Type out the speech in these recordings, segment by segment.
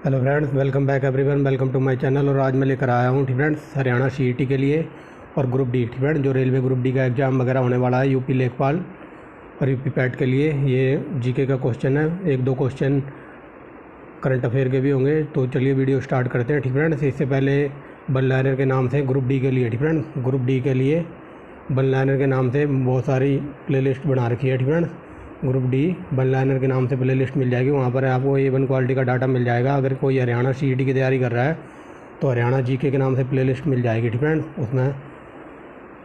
Hello friends, welcome back everyone, welcome to my channel. और आज मैं लेकर आया हूँ फ्रेंड्स हरियाणा सीईटी के लिए और ग्रुप डी फ्रेंड्स जो रेलवे ग्रुप डी का एग्ज़ाम वगैरह होने वाला है यूपी लेखपाल और यूपी पैट के लिए। ये जीके का क्वेश्चन है, एक दो क्वेश्चन करंट अफेयर के भी होंगे। तो चलिए वीडियो स्टार्ट करते हैं फ्रेंड्स। इससे पहले बन लाइनर के नाम से ग्रुप डी के लिए फ्रेंड्स, ग्रुप डी के लिए बन लाइनर के नाम से बहुत सारी प्लेलिस्ट बना रखी है फ्रेंड्स। ग्रुप डी बन लाइनर के नाम से प्ले लिस्ट मिल जाएगी, वहाँ पर आपको A1 क्वालिटी का डाटा मिल जाएगा। अगर कोई हरियाणा सीईटी की तैयारी कर रहा है तो हरियाणा जीके के नाम से प्ले लिस्ट मिल जाएगी फ्रेंड्स, उसमें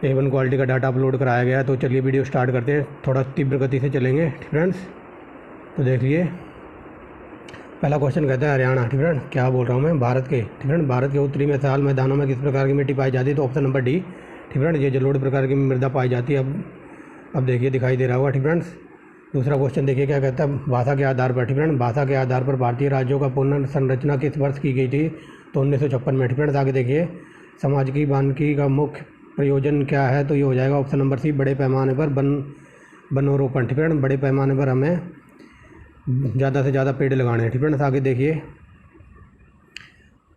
A1 क्वालिटी का डाटा अपलोड कराया गया है। तो चलिए वीडियो स्टार्ट करते हैं, थोड़ा तीव्र गति से चलेंगे फ्रेंड्स। तो देखिए पहला क्वेश्चन कहता है हरियाणा फ्रेंड्स, क्या बोल रहा हूँ मैं, भारत के फ्रेंड्स, भारत के उत्तरी मैदान मैदानों में किस प्रकार की मिट्टी पाई जाती है? तो ऑप्शन नंबर डी फ्रेंड्स, ये जलोढ़ प्रकार की मृदा पाई जाती है। अब देखिए दिखाई दे रहा होगा फ्रेंड्स। दूसरा क्वेश्चन देखिए क्या कहता है, भाषा के आधार पर फ्रेंड, भाषा के आधार पर भारतीय राज्यों का पुनर्संरचना किस वर्ष की गई थी? तो 1956 में फ्रेंड्स। आगे देखिए समाज की वानिकी का मुख्य प्रयोजन क्या है? तो ये हो जाएगा ऑप्शन नंबर सी, बड़े पैमाने पर वनोरोपण फ्रेंड, बड़े पैमाने पर हमें ज़्यादा से ज़्यादा पेड़ लगाने हैं फ्रेंड्स। आगे देखिए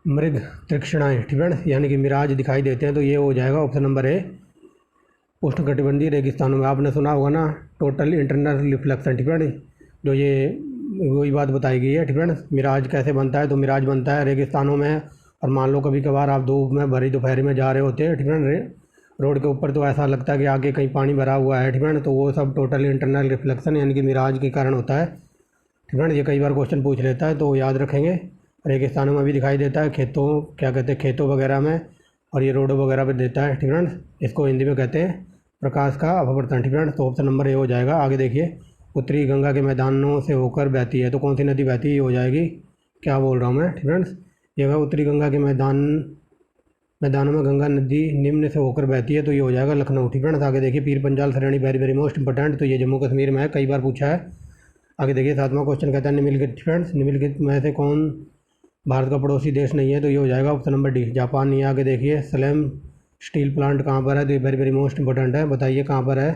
मृग तृक्षणाएँ फ्रेंड्स, यानी कि मिराज दिखाई देते हैं, तो ये हो जाएगा ऑप्शन नंबर ए, उष्णकटिबंधीय रेगिस्तानों में। आपने सुना होगा ना टोटल इंटरनल रिफ्लेक्शन फ्रेंड्स, जो ये वही बात बताई गई है फ्रेंड्स। मिराज कैसे बनता है? तो मिराज बनता है रेगिस्तानों में। और मान लो कभी कभार आप धूप में भरी दोपहर में जा रहे होते हैं फ्रेंड रोड के ऊपर, तो ऐसा लगता है कि आगे कहीं पानी भरा हुआ है फ्रेंड, तो वो सब टोटल इंटरनल रिफ्लेक्शन यानी कि मिराज के कारण होता है फ्रेंड। ये कई बार क्वेश्चन पूछ लेता है, तो याद रखेंगे। रेगिस्तानों में भी दिखाई देता है, खेतों क्या कहते हैं खेतों वगैरह में, और ये रोडों वगैरह पर देता है फ्रेंड्स। इसको हिंदी में कहते हैं प्रकाश का अपवर्तन फ्रेंड्स। तो ऑप्शन नंबर ए हो जाएगा। आगे देखिए उत्तरी गंगा के मैदानों से होकर बहती है, तो कौन सी नदी बहती है? ये हो जाएगी, क्या बोल रहा हूँ मैं फ्रेंड्स, ये है उत्तरी गंगा के मैदानों में गंगा नदी निम्न से होकर बहती है, तो ये हो जाएगा लखनऊ फ्रेंड्स। आगे देखिए पीर पंजाल श्रेणी वेरी वेरी मोस्ट इंपॉर्टेंट, तो ये जम्मू कश्मीर में है, कई बार पूछा है। आगे देखिए सातवां क्वेश्चन कहता है निम्नलिखित फ्रेंड्स, निम्नलिखित में से कौन भारत का पड़ोसी देश नहीं है? तो ये हो जाएगा ऑप्शन नंबर डी, जापान नहीं है। आगे देखिए सलेम स्टील प्लांट कहाँ पर है? तो ये वेरी वेरी मोस्ट इंपॉर्टेंट है, बताइए कहाँ पर है?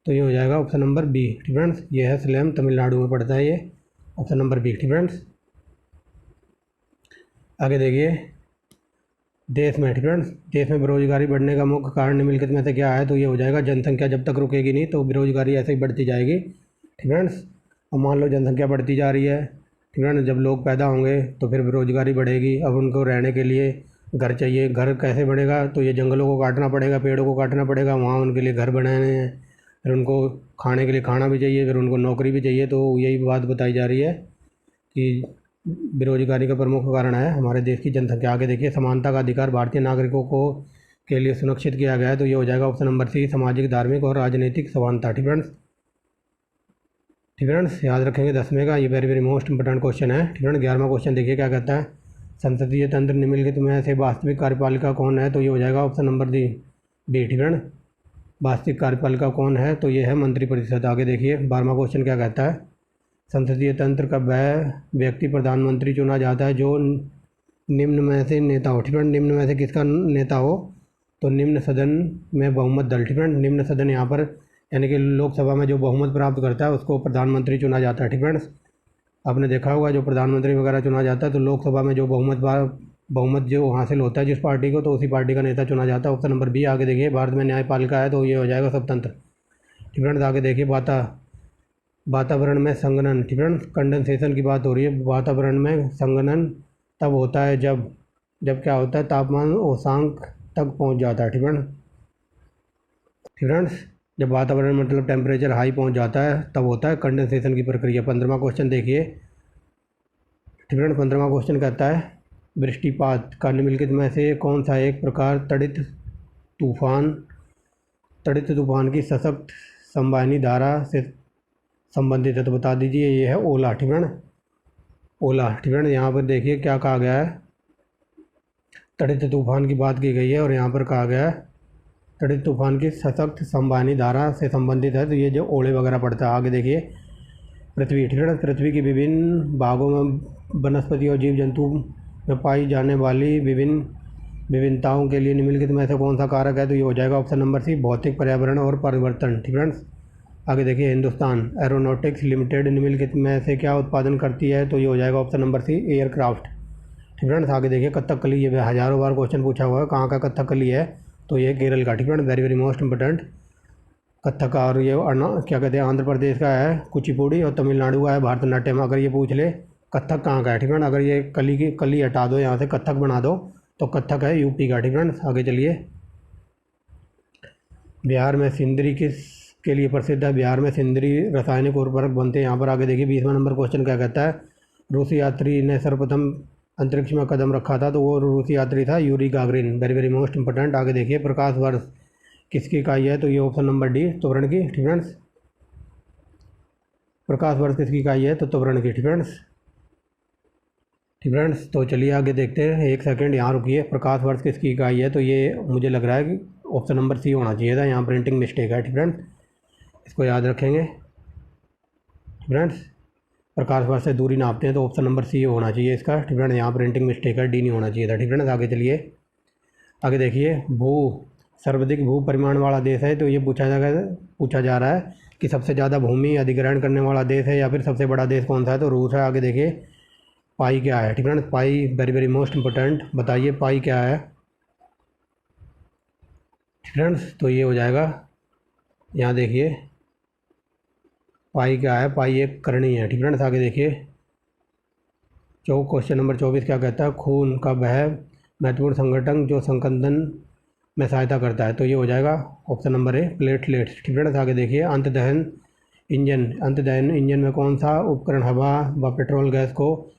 तो ये हो जाएगा ऑप्शन नंबर बी फ्रेंड्स, ये है सलेम, तमिलनाडु में पड़ता है, ये ऑप्शन नंबर बी फ्रेंड्स। आगे देखिए देश में फ्रेंड्स, देश में बेरोजगारी बढ़ने का मुख्य कारण निम्नलिखित में से क्या है? तो ये हो जाएगा जनसंख्या जब तक रुकेगी नहीं तो बेरोजगारी ऐसे ही बढ़ती जाएगी फ्रेंड्स। अब मान लो जनसंख्या बढ़ती जा रही है फ्रेंड्स, जब लोग पैदा होंगे तो फिर बेरोजगारी बढ़ेगी। अब उनको रहने के लिए घर चाहिए, घर कैसे बनेगा? तो ये जंगलों को काटना पड़ेगा, पेड़ों को काटना पड़ेगा, वहाँ उनके लिए घर बनाने हैं, फिर उनको खाने के लिए खाना भी चाहिए, फिर उनको नौकरी भी चाहिए। तो यही बात बताई जा रही है कि बेरोजगारी का प्रमुख कारण है हमारे देश की जनसंख्या। आगे देखिए समानता का अधिकार भारतीय नागरिकों को के लिए सुनिश्चित किया गया है, तो ये हो जाएगा ऑप्शन नंबर सी, सामाजिक धार्मिक और राजनीतिक समानता फ्रेंड्स। याद रखेंगे 10वें का, ये very very most important question है फ्रेंड्स। 11वां क्वेश्चन देखिए क्या कहता है, संसदीय तंत्र निम्नलिखित में से वास्तविक कार्यपालिका कौन है? तो ये हो जाएगा ऑप्शन नंबर डी फ्रेंड, वास्तविक कार्यपालिका कौन है? तो ये है मंत्रिपरिषद। आगे देखिए 12वां क्वेश्चन क्या कहता है, संसदीय तंत्र का वह व्यक्ति प्रधानमंत्री चुना जाता है जो निम्न में से नेता हो फ्रेंड, निम्न में से किसका नेता हो? तो निम्न सदन में बहुमत दल फ्रेंड, निम्न सदन यहाँ पर यानी कि लोकसभा में जो बहुमत प्राप्त करता है उसको प्रधानमंत्री चुना जाता है फ्रेंड्स। आपने देखा होगा जो प्रधानमंत्री वगैरह चुना जाता है तो लोकसभा में जो बहुमत जो हासिल होता है जिस पार्टी को, तो उसी पार्टी का नेता चुना जाता है, ऑप्शन नंबर बी। आगे देखिए भारत में न्यायपालिका है, तो ये हो जाएगा स्वतंत्र फ्रेंड्स। आगे देखिए वातावरण में संघनन फ्रेंड्स, कंडेंसेशन की बात हो रही है। वातावरण में संघनन तब होता है जब क्या होता है, तापमान औसांक तक पहुंच जाता है फ्रेंड्स। जब वातावरण मतलब टेम्परेचर हाई पहुंच जाता है तब होता है कंडेंसेशन की प्रक्रिया। 15वां क्वेश्चन देखिए फ्रेंड्स, 15वां क्वेश्चन कहता है वृष्टिपात का निम्नलिखित में से कौन सा एक प्रकार तड़ित तूफान की सशक्त संवहनी धारा से संबंधित है? तो बता दीजिए, ये है ओला फ्रेंड। यहाँ पर देखिए क्या कहा गया है, तड़ित तूफान की बात की गई है और यहाँ पर कहा गया है तड़ित तूफान की सशक्त संवहनी धारा से संबंधित है, तो ये जो ओले वगैरह पड़ता है। आगे देखिए पृथ्वी की विभिन्न भागों में वनस्पति और जीव जंतु में पाई जाने वाली विभिन्नताओं के लिए निम्नलिखित में से कौन सा कारक है? तो ये हो जाएगा ऑप्शन नंबर सी, भौतिक पर्यावरण और परिवर्तन फ्रेंड्स। आगे देखिए हिंदुस्तान एरोनॉटिक्स लिमिटेड निम्नलिखित में से क्या उत्पादन करती है? तो ये हो जाएगा ऑप्शन नंबर सी, एयरक्राफ्ट ठीक फ्रेंड्स। आगे देखिए कथकली, ये हज़ारों बार क्वेश्चन पूछा हुआ है, कहाँ का कथकली है, तो ये केरल का। ठीक friends, very very most important. Kathak, और ये क्या कहते हैं, आंध्र प्रदेश का है कुचिपुड़ी, और तमिलनाडु का है भारतनाट्यम। अगर ये पूछ ले कथक कहाँ का है, ठीक फ्रेंड, अगर ये कली हटा दो यहाँ से, कथक बना दो, तो कथक है यूपी का। ठीक फ्रेंड्स, आगे चलिए। बिहार में सिंदरी किस के लिए प्रसिद्ध है? बिहार में सिंदरी रासायनिक उर्वरक बनते हैं यहाँ पर। आगे देखिए 20वां नंबर क्वेश्चन क्या कहता है, रूसी यात्री ने सर्वप्रथम अंतरिक्ष में कदम रखा था, तो वो रूसी यात्री था Yuri Gagarin. Very very most important. आगे देखिए प्रकाश वर्ष किसकी इकाई है, तो ये ऑप्शन नंबर डी, त्वरण की। ठीक फ्रेंड्स, प्रकाश वर्ष किसकी इकाई है, तो त्वरण की। ठीक फ्रेंड्स, ठीक फ्रेंड्स, तो चलिए आगे देखते हैं। एक सेकंड यहाँ रुकिए। प्रकाश वर्ष किसकी इकाई है, तो ये मुझे लग रहा है कि ऑप्शन नंबर सी होना चाहिए था, यहाँ प्रिंटिंग मिस्टेक है। ठीक फ्रेंड्स, इसको याद रखेंगे। ठीक फ्रेंड्स, प्रकाश वर्ष से दूरी नापते हैं तो ऑप्शन नंबर सी होना चाहिए इसका। ठीक फ्रेंड्स, यहाँ प्रिंटिंग मिस्टेक है, डी नहीं होना चाहिए था। ठीक फ्रेंड्स, आगे चलिए। आगे देखिए सर्वाधिक भू परिमाण वाला देश है, तो ये पूछा जा रहा है कि सबसे ज़्यादा भूमि अधिग्रहण करने वाला देश है या फिर सबसे बड़ा देश कौन सा है, तो रूस है। आगे देखिए पाई क्या है। ठीक फ्रेंड्स, पाई वेरी वेरी मोस्ट इंपॉर्टेंट। बताइए पाई क्या है। ठीक फ्रेंड्स, तो ये हो जाएगा, यहाँ देखिए पाई क्या है, पाई एक करनी है। ठीक फ्रेंड्स, आगे देखिए क्वेश्चन नंबर 24 क्या कहता है, खून का वह महत्वपूर्ण संगठन जो संकंदन में सहायता करता है, तो ये हो जाएगा ऑप्शन नंबर ए, प्लेटलेट्स। ठीक फ्रेंड्स, आगे देखिए अंतदहन इंजन में कौन सा उपकरण हवा व पेट्रोल गैस को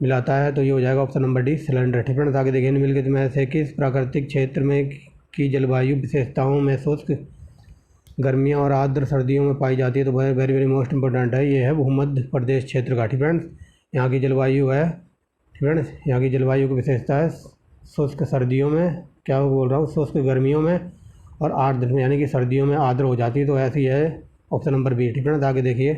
मिलाता है, तो ये हो जाएगा ऑप्शन नंबर डी, सिलेंडर। ठीक फ्रेंड्स, आगे देखिए निम्नलिखित में से किस प्राकृतिक क्षेत्र में की जलवायु विशेषताओं में शुष्क गर्मियाँ और आर्द्र सर्दियों में पाई जाती है, तो वेरी वेरी मोस्ट इंपॉर्टेंट है, ये है भूमध्य प्रदेश क्षेत्र का। ठीक फ्रेंड्स, यहाँ की जलवायु है। ठीक फ्रेंड्स, यहाँ की जलवायु की विशेषता है शुष्क सर्दियों में, क्या बोल रहा हूँ, शुष्क गर्मियों में और आर्द्र में, यानी कि सर्दियों में आर्द्र हो जाती है, तो ऐसी है ऑप्शन नंबर बी। ठीक फ्रेंड्स, आगे देखिए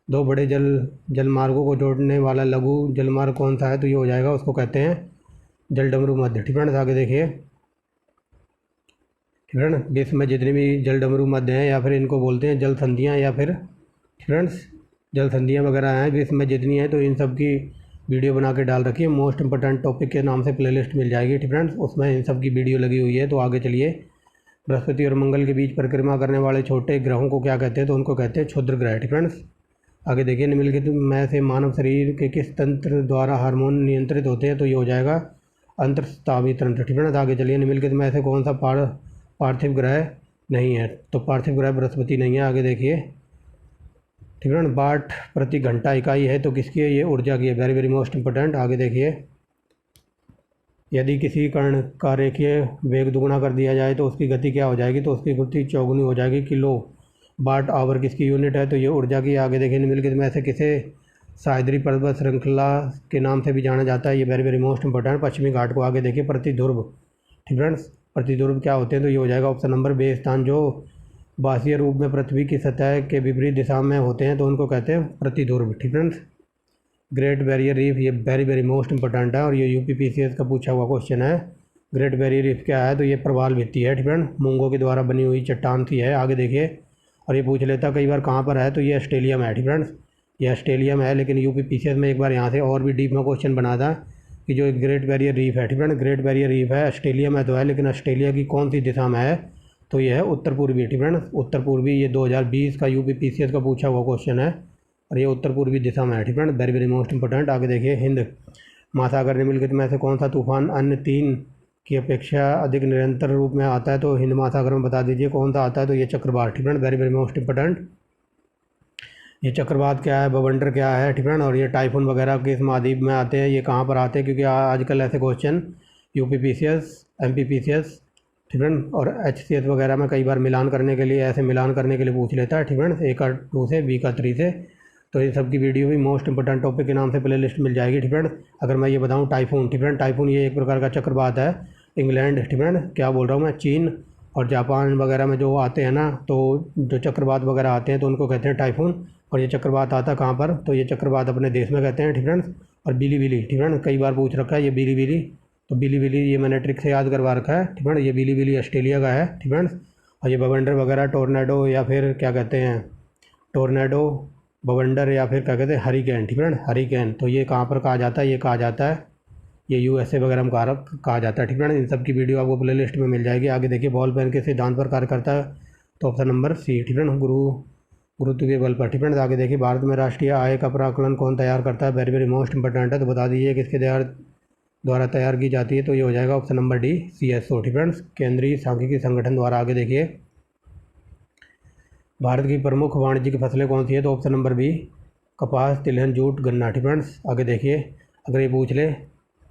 दो बड़े जलमार्गों को जोड़ने वाला लघु जलमार्ग कौन सा है, तो ये हो जाएगा, उसको कहते हैं जलडमरू मध्य। ठीक फ्रेंड्स, आगे देखिए। ठीक फ्रेंड्स, विश्व में जितनी भी जलडमरू मध्य हैं या फिर इनको बोलते हैं जल संधियाँ या फिर फ्रेंड्स जल संधियाँ वगैरह हैं विश्व में जितनी हैं, तो इन सब की वीडियो बना के डाल रखी है। मोस्ट इंपॉर्टेंट टॉपिक के नाम से प्लेलिस्ट मिल जाएगी। ठीक फ्रेंड्स, उसमें इन सब की वीडियो लगी हुई है। तो आगे चलिए। बृहस्पति और मंगल के बीच परिक्रमा करने वाले छोटे ग्रहों को क्या कहते हैं, तो उनको कहते हैं क्षुद्र ग्रह। ठीक फ्रेंड्स, आगे देखिए निम्नलिखित में से मानव शरीर के किस तंत्र द्वारा हार्मोन नियंत्रित होते हैं, तो ये हो जाएगा अंतर्स्रावी तंत्र। ठीक फ्रेंड्स, आगे चलिए निम्नलिखित में से कौन सा पार्थिव ग्रह नहीं है, तो पार्थिव ग्रह बृहस्पति नहीं है। आगे देखिए। ठीक है, वाट प्रति घंटा इकाई है, तो किसकी है, ये ऊर्जा की है। Very very most important. आगे देखिए यदि किसी कण का रेखीय वेग दुगुना कर दिया जाए तो उसकी गति क्या हो जाएगी, तो उसकी गति चौगुनी हो जाएगी। किलो वाट आवर किसकी यूनिट है, तो ये ऊर्जा की। आगे देखिए निम्नलिखित में से किसे साइद्री पर्वत श्रृंखला के नाम से भी जाना जाता है, ये वेरी वेरी मोस्ट इंपॉर्टेंट, पश्चिमी घाट को। आगे देखिए प्रतिध्रुव। ठीक फ्रेंड्स, प्रतिध्रुव क्या होते हैं, तो ये हो जाएगा ऑप्शन नंबर बे, स्थान जो बासीय रूप में पृथ्वी की सतह के विपरीत दिशा में होते हैं, तो उनको कहते हैं प्रतिध्रुव। ठीक फ्रेंड्स, ग्रेट बैरियर रीफ, ये वेरी वेरी मोस्ट इंपॉर्टेंट है और ये यूपीपीसीएस का पूछा हुआ क्वेश्चन है। ग्रेट बैरियर रीफ क्या है, तो ये प्रवाल भित्ति है। ठीक फ्रेंड, मूंगों के द्वारा बनी हुई चट्टान सी है। आगे देखिए, और ये पूछ लेता कई बार कहाँ पर है, तो ये ऑस्ट्रेलिया में है। ठीक फ्रेंड्स, ये ऑस्ट्रेलिया में है, लेकिन यूपीपीसीएस में एक बार यहाँ से और भी डीप में क्वेश्चन बना था कि जो ग्रेट बैरियर रीफ है, ठीक फ्रेंड, ग्रेट बैरियर रीफ है ऑस्ट्रेलिया में तो है, लेकिन ऑस्ट्रेलिया की कौन सी दिशा में है, तो ये है उत्तर पूर्वी। ठीक फ्रेंड, उत्तर पूर्वी, ये 2020 का यूपीपीसीएस का पूछा हुआ क्वेश्चन है और ये उत्तर पूर्वी दिशा में है। ठीक friend, very very most important. आगे देखिए, हिंद महासागर निम्नलिखित में से कौन सा तूफान अन्य तीन की अपेक्षा अधिक निरंतर रूप में आता है, तो हिंद महासागर में बता दीजिए कौन सा आता है, तो ये चक्रवात। ठीक friend, very very most important. ये चक्रवात क्या है, बवंडर क्या है, ठीक फ्रेंड, और ये टाइफून वगैरह किस महाद्वीप में आते हैं, ये कहाँ पर आते हैं, क्योंकि आजकल ऐसे क्वेश्चन यूपीपीसीएस, एमपीपीसीएस, ठीक फ्रेंड, और एचसीएस वगैरह में कई बार मिलान करने के लिए, ऐसे मिलान करने के लिए पूछ लेता है। ठीक फ्रेंड, ए का 2 से, बी का 3 से, तो इन सब की वीडियो भी मोस्ट इंपॉर्टेंट टॉपिक के नाम से प्ले लिस्ट मिल जाएगी। ठीक फ्रेंड, अगर मैं ये बताऊँ टाइफून, ठीक फ्रेंड, टाइफून ये एक प्रकार का चक्रवात है। इंग्लैंड, ठीक फ्रेंड, क्या बोल रहा हूँ मैं, चीन और जापान वगैरह में जो आते हैं ना, तो जो चक्रवात वगैरह आते हैं तो उनको कहते हैं टाइफून। और ये चक्रवात आता कहाँ पर, तो ये चक्रवात अपने देश में कहते हैं। ठीक फ्रेंड्स, और बिली, ठीक फ्रेंड, कई बार पूछ रखा है ये बिली, तो बिली ये मैंने ट्रिक से याद करवा रखा है। ठीक फ्रेंड, ये बिली ऑस्ट्रेलिया का है। ठीक फ्रेंड्स, और ये बवंडर वगैरह टोर्नेडो या फिर क्या कहते हैं, टोर्नेडो, बवंडर या फिर क्या कहते हैं हरिकेन। ठीक फ्रेंड, हरिकेन, तो ये कहाँ पर कहा जाता है, ये कहा जाता है ये यूएसए वगैरह में कहा जाता है, ठीक है। इन सब की वीडियो आपको प्ले लिस्ट में मिल जाएगी। आगे देखिए बॉल पेन के सिद्धांत पर कार्य करता है, तो ऑप्शन नंबर सी, ठीक है। गुरुत्व के बल पर, ठीक है। आगे देखिए भारत में राष्ट्रीय आय का प्राकलन कौन तैयार करता है, वेरी वेरी मोस्ट इंपॉर्टेंट है, तो बता दीजिए किसके द्वारा तैयार की जाती है, तो ये हो जाएगा ऑप्शन नंबर डी, CSO, ठीक है। केंद्रीय सांख्यिकी संगठन द्वारा। आगे देखिए भारत की प्रमुख वाणिज्यिक फसलें कौन सी है, तो ऑप्शन नंबर बी, कपास, तिलहन, जूट, गन्ना, ठीक है। आगे देखिए अगर ये पूछ ले,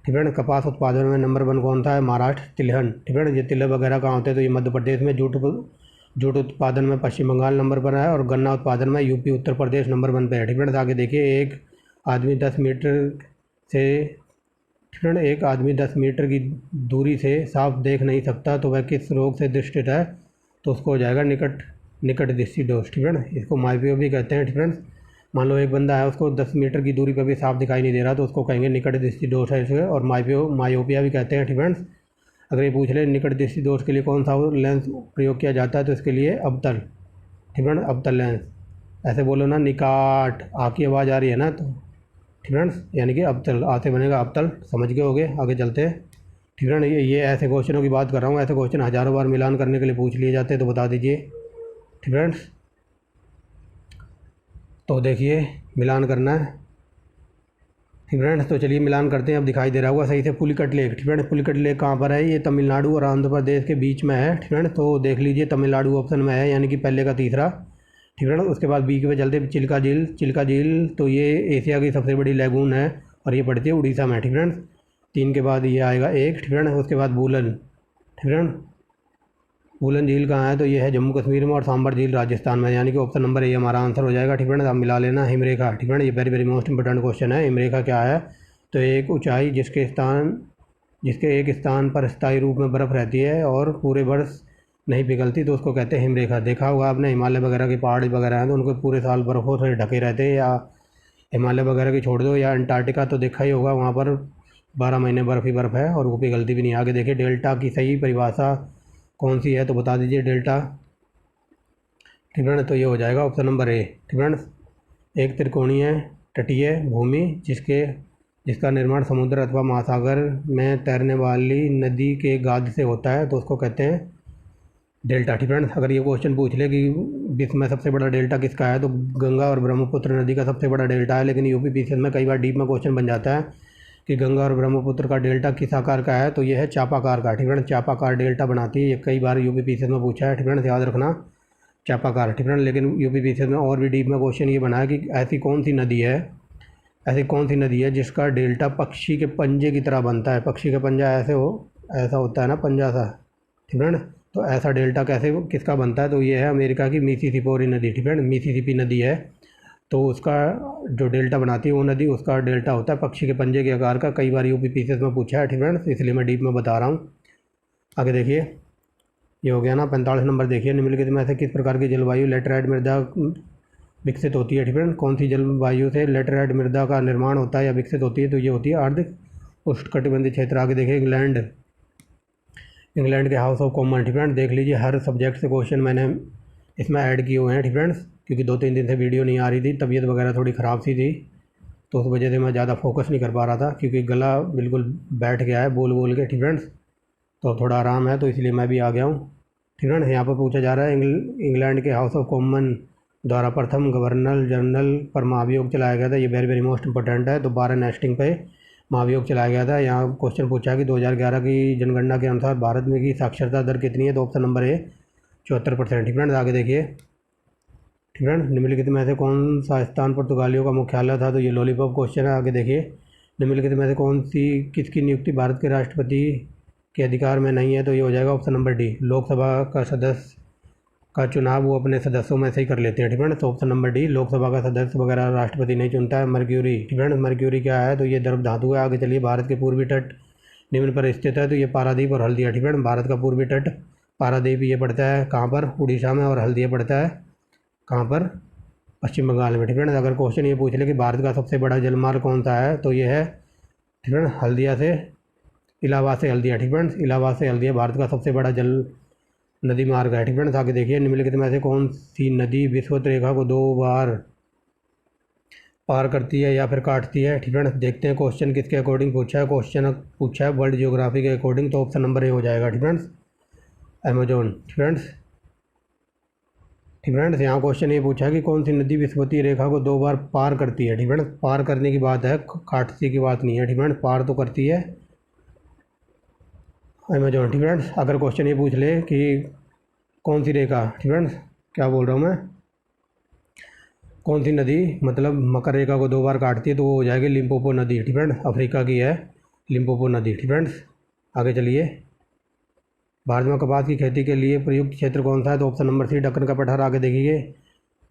ठीक है, कपास उत्पादन में नंबर 1 कौन सा है, महाराष्ट्र, तिलहन, ठीक है। ये तिलहन वगैरह कहाँ होते हैं, तो ये मध्य प्रदेश में। जूट उत्पादन में पश्चिम बंगाल नंबर 1 है, और गन्ना उत्पादन में यूपी उत्तर प्रदेश नंबर 1 पे है, ठीक है। आगे देखिए एक आदमी 10 मीटर से, ठीक है, एक आदमी 10 मीटर की दूरी से साफ देख नहीं सकता, तो वह किस रोग से दृष्टित है, तो उसको हो जाएगा निकट दृष्टि दोष, ठीक है ना। इसको मायोपिया भी कहते हैं, ठीक है। मान लो एक बंदा है, उसको 10 मीटर की दूरी पर भी साफ दिखाई नहीं दे रहा, तो उसको कहेंगे निकट दृष्टि दोष है इसे, और मायोपिया भी कहते हैं, ठीक है। अगर ये पूछ ले निकट दृष्टि दोष के लिए कौन सा लेंस प्रयोग किया जाता है, तो इसके लिए अवतल, ठीक है, अवतल लेंस। ऐसे बोलो ना, निकाट, आपकी आवाज़ आ रही है ना, तो ठीक है, यानी कि अवतल, आते बनेगा अवतल, समझ गए होगे। आगे चलते हैं, ठीक है ना। ये ऐसे क्वेश्चनों की बात कर रहा हूँ, ऐसे क्वेश्चन हज़ारों बार मिलान करने के लिए पूछ लिए जाते हैं, तो बता दीजिए, ठीक है। तो देखिए मिलान करना है, ठीक है। तो चलिए मिलान करते हैं। अब दिखाई दे रहा होगा सही से, पुलिकट लेक, ठीक है। पुलिकट लेक कहाँ पर है, ये तमिलनाडु और आंध्र प्रदेश के बीच में है, ठीक है। तो देख लीजिए तमिलनाडु ऑप्शन में है, यानी कि पहले का तीसरा, ठीक है ना। उसके बाद बी के पे चलते चिल्का झील, तो ये एशिया की सबसे बड़ी लैगून है, और ये पड़ती है उड़ीसा में, ठीक है। 3 के बाद ये आएगा 1, ठीक है। उसके बाद बूलन, ठीक है। बूलन झील कहाँ है, तो ये है जम्मू कश्मीर में, और सांबर झील राजस्थान में, यानी कि ऑप्शन नंबर ए हमारा आंसर हो जाएगा, ठीक है ना। आप मिला लेना। हिमरेखा, ठीक है, ये very very most important question है। हिमरेखा क्या है, तो एक ऊंचाई जिसके एक स्थान पर स्थायी रूप में बर्फ़ रहती है और पूरे वर्ष नहीं पिघलती, तो उसको कहते हैं हिमरेखा। देखा होगा आपने, हिमालय वगैरह के पहाड़ वगैरह हैं, तो उनको पूरे साल बर्फ़ों से ढके रहते हैं, या हिमालय वगैरह की छोड़ दो, या अंटार्कटिका तो देखा ही होगा, वहाँ पर 12 महीने बर्फ़ ही बर्फ़ है, और वो पिघलती भी नहीं। आगे देखिए डेल्टा की सही परिभाषा कौन सी है, तो बता दीजिए डेल्टा, ठीक है ना। तो ये हो जाएगा ऑप्शन नंबर ए, ठीक है ना। एक त्रिकोणीय तटीय भूमि जिसका निर्माण समुद्र अथवा महासागर में तैरने वाली नदी के गाद से होता है, तो उसको कहते हैं डेल्टा, ठीक है। अगर ये क्वेश्चन पूछ ले कि विश्व में सबसे बड़ा डेल्टा किसका है, तो गंगा और ब्रह्मपुत्र नदी का सबसे बड़ा डेल्टा है, लेकिन यूपी पीसीएस में कई बार डीप में क्वेश्चन बन जाता है कि गंगा और ब्रह्मपुत्र का डेल्टा किस आकार का है, तो ये है चापाकार का, ठीक है। चापाकार डेल्टा बनाती है, ये कई बार यूपी पीसीएस में पूछा है, ठीक है, याद रखना, चापाकार, ठीक है। लेकिन यूपी पीसीएस में और भी डीप में क्वेश्चन ये बना है कि ऐसी कौन सी नदी है जिसका डेल्टा पक्षी के पंजे की तरह बनता है। पक्षी का पंजा ऐसा होता है ना, पंजा सा, ठीक है ना। तो ऐसा डेल्टा किसका बनता है, तो ये है अमेरिका की मिसिसिपी नदी, ठीक है। मिसिसिपी नदी है, तो उसका जो डेल्टा बनाती है वो नदी, उसका डेल्टा होता है पक्षी के पंजे के आकार का। कई बार यूपी पीसीएस में पूछा है, ठीक है, इसलिए मैं डीप में बता रहा हूँ। आगे देखिए ये हो गया ना। 45 नंबर देखिए, निम्नलिखित में से किस प्रकार की जलवायु लेटराइट मृदा विकसित होती है, ठीक है। कौन सी जलवायु से लेटराइट मृदा का निर्माण होता है या विकसित होती है, तो ये होती है अर्ध उष्णकटिबंधीय क्षेत्र। आगे देखिए इंग्लैंड के हाउस ऑफ कॉमन, ठीक है। देख लीजिए हर सब्जेक्ट से क्वेश्चन मैंने इसमें ऐड किए हुए हैं, ठीक है, क्योंकि 2-3 दिन से वीडियो नहीं आ रही थी, तबीयत वगैरह थोड़ी ख़राब सी थी, तो उस वजह से मैं ज़्यादा फोकस नहीं कर पा रहा था, क्योंकि गला बिल्कुल बैठ गया है बोल के, ठीक है। तो थोड़ा आराम है, तो इसलिए मैं भी आ गया हूँ, ठीक है। यहाँ पर पूछा जा रहा है इंग्लैंड के हाउस ऑफ कॉमन द्वारा प्रथम गवर्नर जनरल पर महाभियोग चलाया गया था। ये वेरी वेरी मोस्ट इंपॉर्टेंट है। तो 12 नेस्टिंग पे महाभियोग चलाया गया था। यहाँ क्वेश्चन पूछा कि 2011 की जनगणना के अनुसार भारत में की साक्षरता दर कितनी है, तो ऑप्शन नंबर ए 74%, ठीक है। आगे देखिए, ठीक है, निम्नलिखित में से कौन सा स्थान पुर्तगालियों का मुख्यालय था, तो ये लॉलीपॉप क्वेश्चन है। आगे देखिए, निम्नलिखित में से किसकी नियुक्ति भारत के राष्ट्रपति के अधिकार में नहीं है, तो ये हो जाएगा ऑप्शन नंबर डी, लोकसभा का सदस्य का चुनाव वो अपने सदस्यों में से ही कर लेते हैं, ठीक है ना। तो ऑप्शन नंबर डी, लोकसभा का सदस्य वगैरह राष्ट्रपति नहीं चुनता है। मर्क्यूरी, ठीक है ना, मर्क्यूरी क्या है, तो ये द्रव धातु है। आगे चलिए, भारत के पूर्वी तट निम्न पर स्थित है, तो ये पारादीप और हल्दिया, ठीक है ना। भारत का पूर्वी तट पारादीप ये पड़ता है कहाँ पर, उड़ीसा में, और हल्दिया पड़ता है कहाँ पर, पश्चिम बंगाल में, ठीक है ना। अगर क्वेश्चन ये पूछ ले कि भारत का सबसे बड़ा जलमार्ग कौन सा है, तो ये है, ठीक है ना, इलाहाबाद से हल्दिया, ठीक है ना। इलाहाबाद से हल्दिया भारत का सबसे बड़ा नदी मार्ग है, ठीक है ना। आगे देखिए, निम्नलिखित में से कौन सी नदी विषुवत रेखा को 2 बार पार करती है या फिर काटती है। ठीक है, देखते हैं क्वेश्चन किसके अकॉर्डिंग पूछा है। क्वेश्चन पूछा है वर्ल्ड जियोग्राफी के अकॉर्डिंग, तो ऑप्शन नंबर ए हो जाएगा। ठीक है, अमेजोन। ठीक है फ्रेंड्स, यहाँ क्वेश्चन ये पूछा है कि कौन सी नदी विषुवतीय रेखा को 2 बार पार करती है। ठीक है, पार करने की बात है, काटने की बात नहीं है। ठीक है, पार तो करती है अमेजोन। ठीक है, अगर क्वेश्चन ये पूछ ले कि कौन सी रेखा, ठीक है, क्या बोल रहा हूँ मैं, कौन सी नदी मतलब मकर रेखा को 2 बार काटती है, तो वो हो जाएगी लिम्पोपो नदी। ठीक है, अफ्रीका की है लिम्पोपो नदी। ठीक है, आगे चलिए। भारत में कपास की खेती के लिए प्रयुक्त क्षेत्र कौन सा है, तो ऑप्शन नंबर सी दक्कन का पठार। आगे देखिए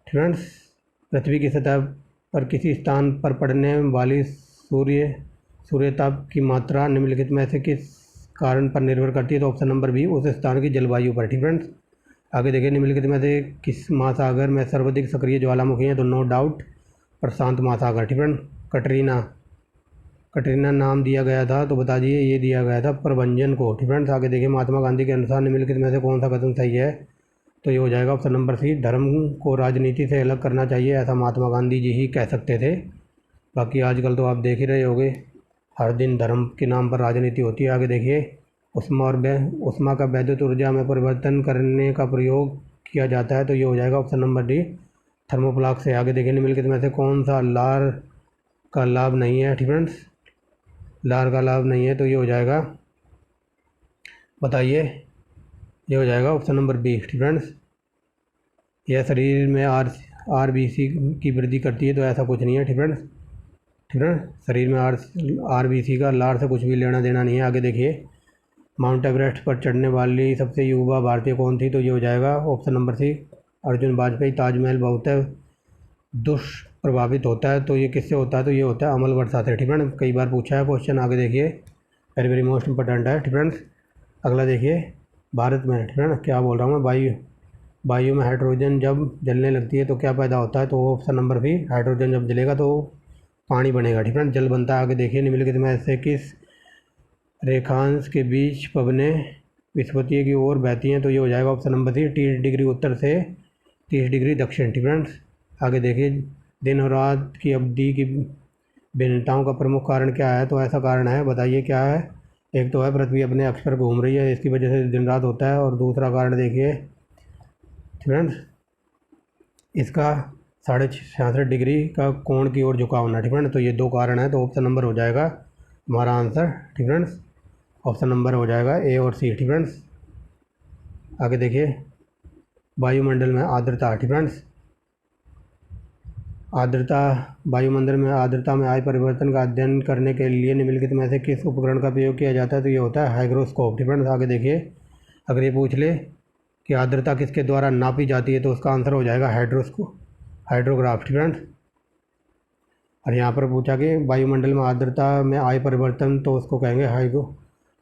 फ्रेंड्स, पृथ्वी की सतह पर किसी स्थान पर पड़ने वाली सूर्यताप की मात्रा निम्नलिखित में से किस कारण पर निर्भर करती है, तो ऑप्शन नंबर बी उस स्थान की जलवायु पर। ठीक फ्रेंड्स, आगे देखिए निम्नलिखित में से किस महासागर में सर्वाधिक सक्रिय ज्वालामुखी है, तो नो डाउट प्रशांत महासागर। ठीक है, कटरीना नाम दिया गया था, तो बता दिए ये दिया गया था प्रभंजन को। ठीक है, आगे देखिए महात्मा गांधी के अनुसार निम्नलिखित में से कौन सा कदम सही है, तो ये हो जाएगा ऑप्शन नंबर सी धर्म को राजनीति से अलग करना चाहिए, ऐसा महात्मा गांधी जी ही कह सकते थे। बाकी आजकल तो आप देख ही रहे होंगे, हर दिन धर्म के नाम पर राजनीति होती है। आगे देखिए उष्मा का वैद्युत ऊर्जा में परिवर्तन करने का प्रयोग किया जाता है, तो ये हो जाएगा ऑप्शन नंबर डी थर्मोप्लाक से। आगे देखिए निम्नलिखित में से कौन सा लार का लाभ नहीं है। ठीक फ्रेंड्स, लार का लाभ नहीं है, तो ये हो जाएगा, बताइए, ये हो जाएगा ऑप्शन नंबर बी। ठीक फ्रेंड्स, यह शरीर में आरबीसी की वृद्धि करती है, तो ऐसा कुछ नहीं है। ठीक फ्रेंड्स, ठीक है, शरीर में आरबीसी का लार से कुछ भी लेना देना नहीं है। आगे देखिए माउंट एवरेस्ट पर चढ़ने वाली सबसे युवा भारतीय कौन थी, तो ये हो जाएगा option number C Arjun Vajpayee. Taj Mahal बहुत दुष्प्रभावित होता है, तो ये किससे होता है, तो ये होता है अमल वर्षा से। ठीक है, कई बार पूछा है क्वेश्चन। आगे देखिए वेरी वेरी मोस्ट इंपॉर्टेंट है। ठीक फ्रेंड्स, अगला देखिए भारत में, ठीक है, क्या बोल रहा हूँ मैं, वायु में हाइड्रोजन जब जलने लगती है तो क्या पैदा होता है, तो ऑप्शन नंबर बी हाइड्रोजन जब जलेगा तो पानी बनेगा। ठीक है, जल बनता है। आगे देखिए निम्नलिखित में से किस रेखांश के बीच पवनें विषुवतीय की ओर बहती हैं, तो ये हो जाएगा ऑप्शन नंबर सी 30 डिग्री उत्तर से 30 डिग्री दक्षिण। ठीक फ्रेंड्स, आगे देखिए दिन और रात की अवधि की भिन्नताओं का प्रमुख कारण क्या है, तो ऐसा कारण है, बताइए क्या है। एक तो है पृथ्वी अपने अक्ष पर घूम रही है, इसकी वजह से दिन रात होता है, और दूसरा कारण देखिए फ्रेंड्स इसका 66.5 डिग्री का कोण की ओर झुकाव होना। ठीक है, तो ये 2 कारण है, तो ऑप्शन नंबर हो जाएगा हमारा आंसर। ठीक फ्रेंड्स, ऑप्शन नंबर हो जाएगा ए और सी। ठीक फ्रेंड्स, आगे देखिए वायुमंडल में आर्द्रता। ठीक फ्रेंड्स, आर्द्रता वायुमंडल में आर्द्रता में आए परिवर्तन का अध्ययन करने के लिए निम्नलिखित में से किस उपकरण का प्रयोग किया जाता है, तो ये होता है हाइग्रोस्कोप। ठीक फ्रेंड्स, आगे देखिए अगर ये पूछ ले कि आर्द्रता किसके द्वारा नापी जाती है, तो उसका आंसर हो जाएगा हाइड्रोग्राफ। ठीक फ्रेंड्स, और यहाँ पर पूछा कि वायुमंडल में आर्द्रता में आए परिवर्तन, तो उसको कहेंगे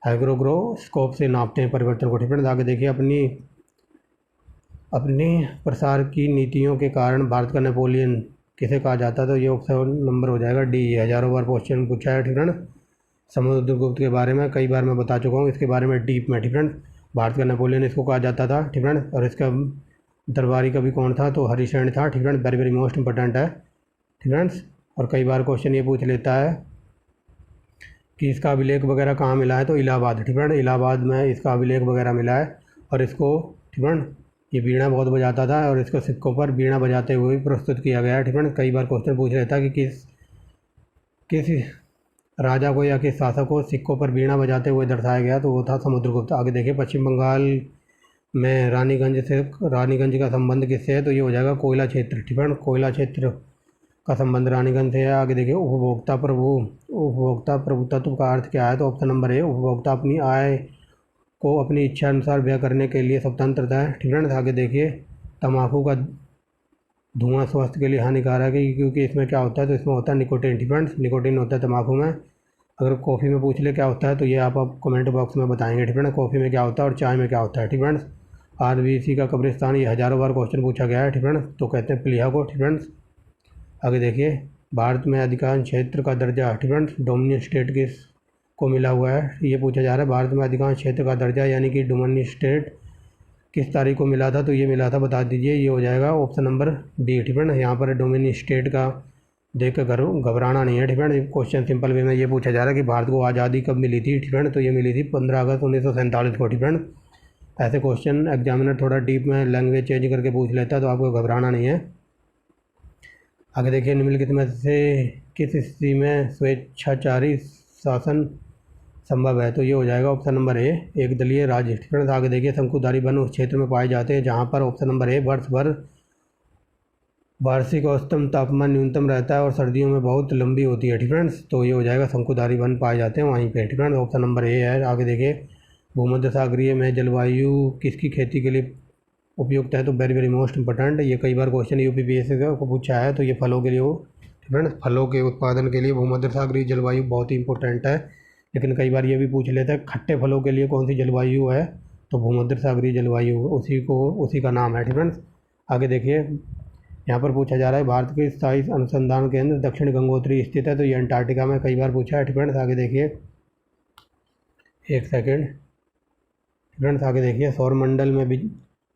हाइग्रोस्कोप से नापते हैं परिवर्तन को। ठीक है, आगे देखिए अपनी प्रसार की नीतियों के कारण भारत का नेपोलियन किसे कहा जाता है, तो ये ऑप्शन नंबर हो जाएगा डी। हज़ारों बार क्वेश्चन पूछा है। ठीक है, समुद्रगुप्त के बारे में कई बार मैं बता चुका हूँ, इसके बारे में डीप में। ठीक है, भारत का नेपोलियन इसको कहा जाता था। ठीक है, और इसका दरबारी कवि कौन था, तो हरिशरण था। ठीक है, वेरी वेरी मोस्ट इंपॉर्टेंट है। ठीक है, और कई बार क्वेश्चन ये पूछ लेता है कि इसका अभिलेख वगैरह कहाँ मिला है, तो इलाहाबाद। ठीक है, इलाहाबाद में इसका अभिलेख वगैरह मिला है, और इसको ठीक है ये वीणा बहुत बजाता था, और इसको सिक्कों पर वीणा बजाते हुए प्रस्तुत किया गया है। ठीक है, कई बार क्वेश्चन पूछ लेता है कि किस राजा को या किस शासक को सिक्कों पर वीणा बजाते हुए दर्शाया गया, तो वो था समुद्रगुप्त। आगे देखिए पश्चिम बंगाल में रानीगंज का संबंध किससे है, तो ये हो जाएगा कोयला क्षेत्र। ठीक है, कोयला क्षेत्र का संबंध रानीगंज से है। आगे देखिए उपभोक्ता प्रभुत्व का अर्थ क्या है, तो ऑप्शन नंबर ए उपभोक्ता अपनी आय को अपनी इच्छा अनुसार व्यय करने के लिए स्वतंत्रता है। ठीक है, आगे देखिए तम्बाकू का धुआं स्वास्थ्य के लिए हानिकारक है, क्योंकि इसमें क्या होता है, तो इसमें होता है निकोटीन। ठीक है, निकोटीन होता है तम्बाकू में। अगर कॉफ़ी में पूछ ले क्या होता है, तो ये आप कमेंट बॉक्स में बताएंगे। ठीक है, कॉफ़ी में क्या होता है और चाय में क्या होता है। ठीक है, आरबीसी का कब्रिस्तान, ये हज़ारों बार क्वेश्चन पूछा गया है। ठीक है, तो कहते हैं प्लीहा को। ठीक है, आगे देखिए भारत में अधिकांश क्षेत्र का दर्जा, ठीक है, डोमिनियन स्टेट किस को मिला हुआ है, ये पूछा जा रहा है। भारत में अधिकांश क्षेत्र का दर्जा यानी कि डोमिनियन स्टेट किस तारीख को मिला था, तो ये मिला था, बता दीजिए। ये हो जाएगा ऑप्शन नंबर डी। ठीक है ना, यहाँ पर डोमिनियन स्टेट का देख कर घबराना नहीं है। ठीक है, क्वेश्चन सिंपल वे में ये पूछा जा रहा है कि भारत को आज़ादी कब मिली थी। ठीक है, तो ये मिली थी 15 अगस्त 1947 को। ठीक है, ऐसे क्वेश्चन एग्जामिनर थोड़ा डीप में लैंग्वेज चेंज करके पूछ लेता है, तो आपको घबराना नहीं है। आगे देखिए, निम्नलिखित में से किस स्थिति में स्वेच्छाचारी शासन संभव है। तो ये हो जाएगा ऑप्शन नंबर ए, एक दलीय राज्य। ठीक है, आगे देखिए, शंकुधारी वन उस क्षेत्र में पाए जाते हैं जहाँ पर ऑप्शन नंबर ए वर्ष भर वार्षिक औसतन तापमान न्यूनतम रहता है और सर्दियों में बहुत लंबी होती है। ठीक है, तो ये हो जाएगा शंकुधारी वन पाए जाते हैं वहीं पे। ठीक है, ऑप्शन नंबर ए है। आगे देखिए, भूमध्य सागरीय में जलवायु किसकी खेती के लिए उपयुक्त है। तो वेरी वेरी मोस्ट इंपॉर्टेंट, ये कई बार क्वेश्चन यूपीपीएससी को पूछा है। तो ये फलों के लिए हो। ठीक है, फलों के उत्पादन के लिए भूमध्य सागरीय जलवायु बहुत ही इंपॉर्टेंट है। लेकिन कई बार ये भी पूछ लेता है खट्टे फलों के लिए कौन सी जलवायु है। तो भूमध्य सागरीय जलवायु उसी का नाम है। ठीक है, आगे देखिए, यहाँ पर पूछा जा रहा है भारत के स्थायी अनुसंधान केंद्र दक्षिण गंगोत्री स्थित है। तो ये अंटार्कटिका में कई बार पूछा है। ठीक है, आगे देखिए, एक सेकेंड। ठीक है, आगे देखिए, सौरमंडल में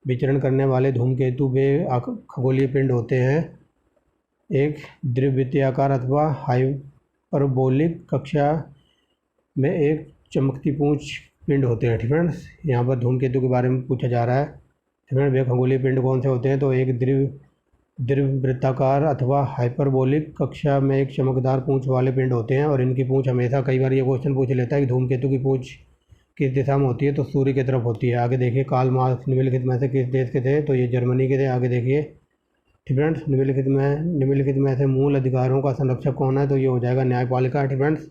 विचरण करने वाले धूमकेतु वे खगोलीय पिंड होते हैं, एक द्विवृत्ताकार अथवा हाइपरबोलिक कक्षा में एक चमकती पूंछ पिंड होते हैं। ठीक है, यहाँ पर धूमकेतु के बारे में पूछा जा रहा है। ठीक है, वे खगोलीय पिंड कौन से होते हैं। तो एक द्विवृत्ताकार अथवा हाइपरबोलिक कक्षा में एक चमकदार पूंछ वाले पिंड होते हैं और इनकी पूंछ हमेशा, कई बार ये क्वेश्चन पूछ लेता है कि धूमकेतु की पूंछ किस दिशा में होती है। तो सूर्य की तरफ होती है। आगे देखिए, कार्ल मार्क्स निम्नलिखित में से किस देश के थे। तो ये जर्मनी के थे। आगे देखिए, फ्रेंड्स, निम्नलिखित में से मूल अधिकारों का संरक्षक कौन है। तो ये हो जाएगा न्यायपालिका। फ्रेंड्स,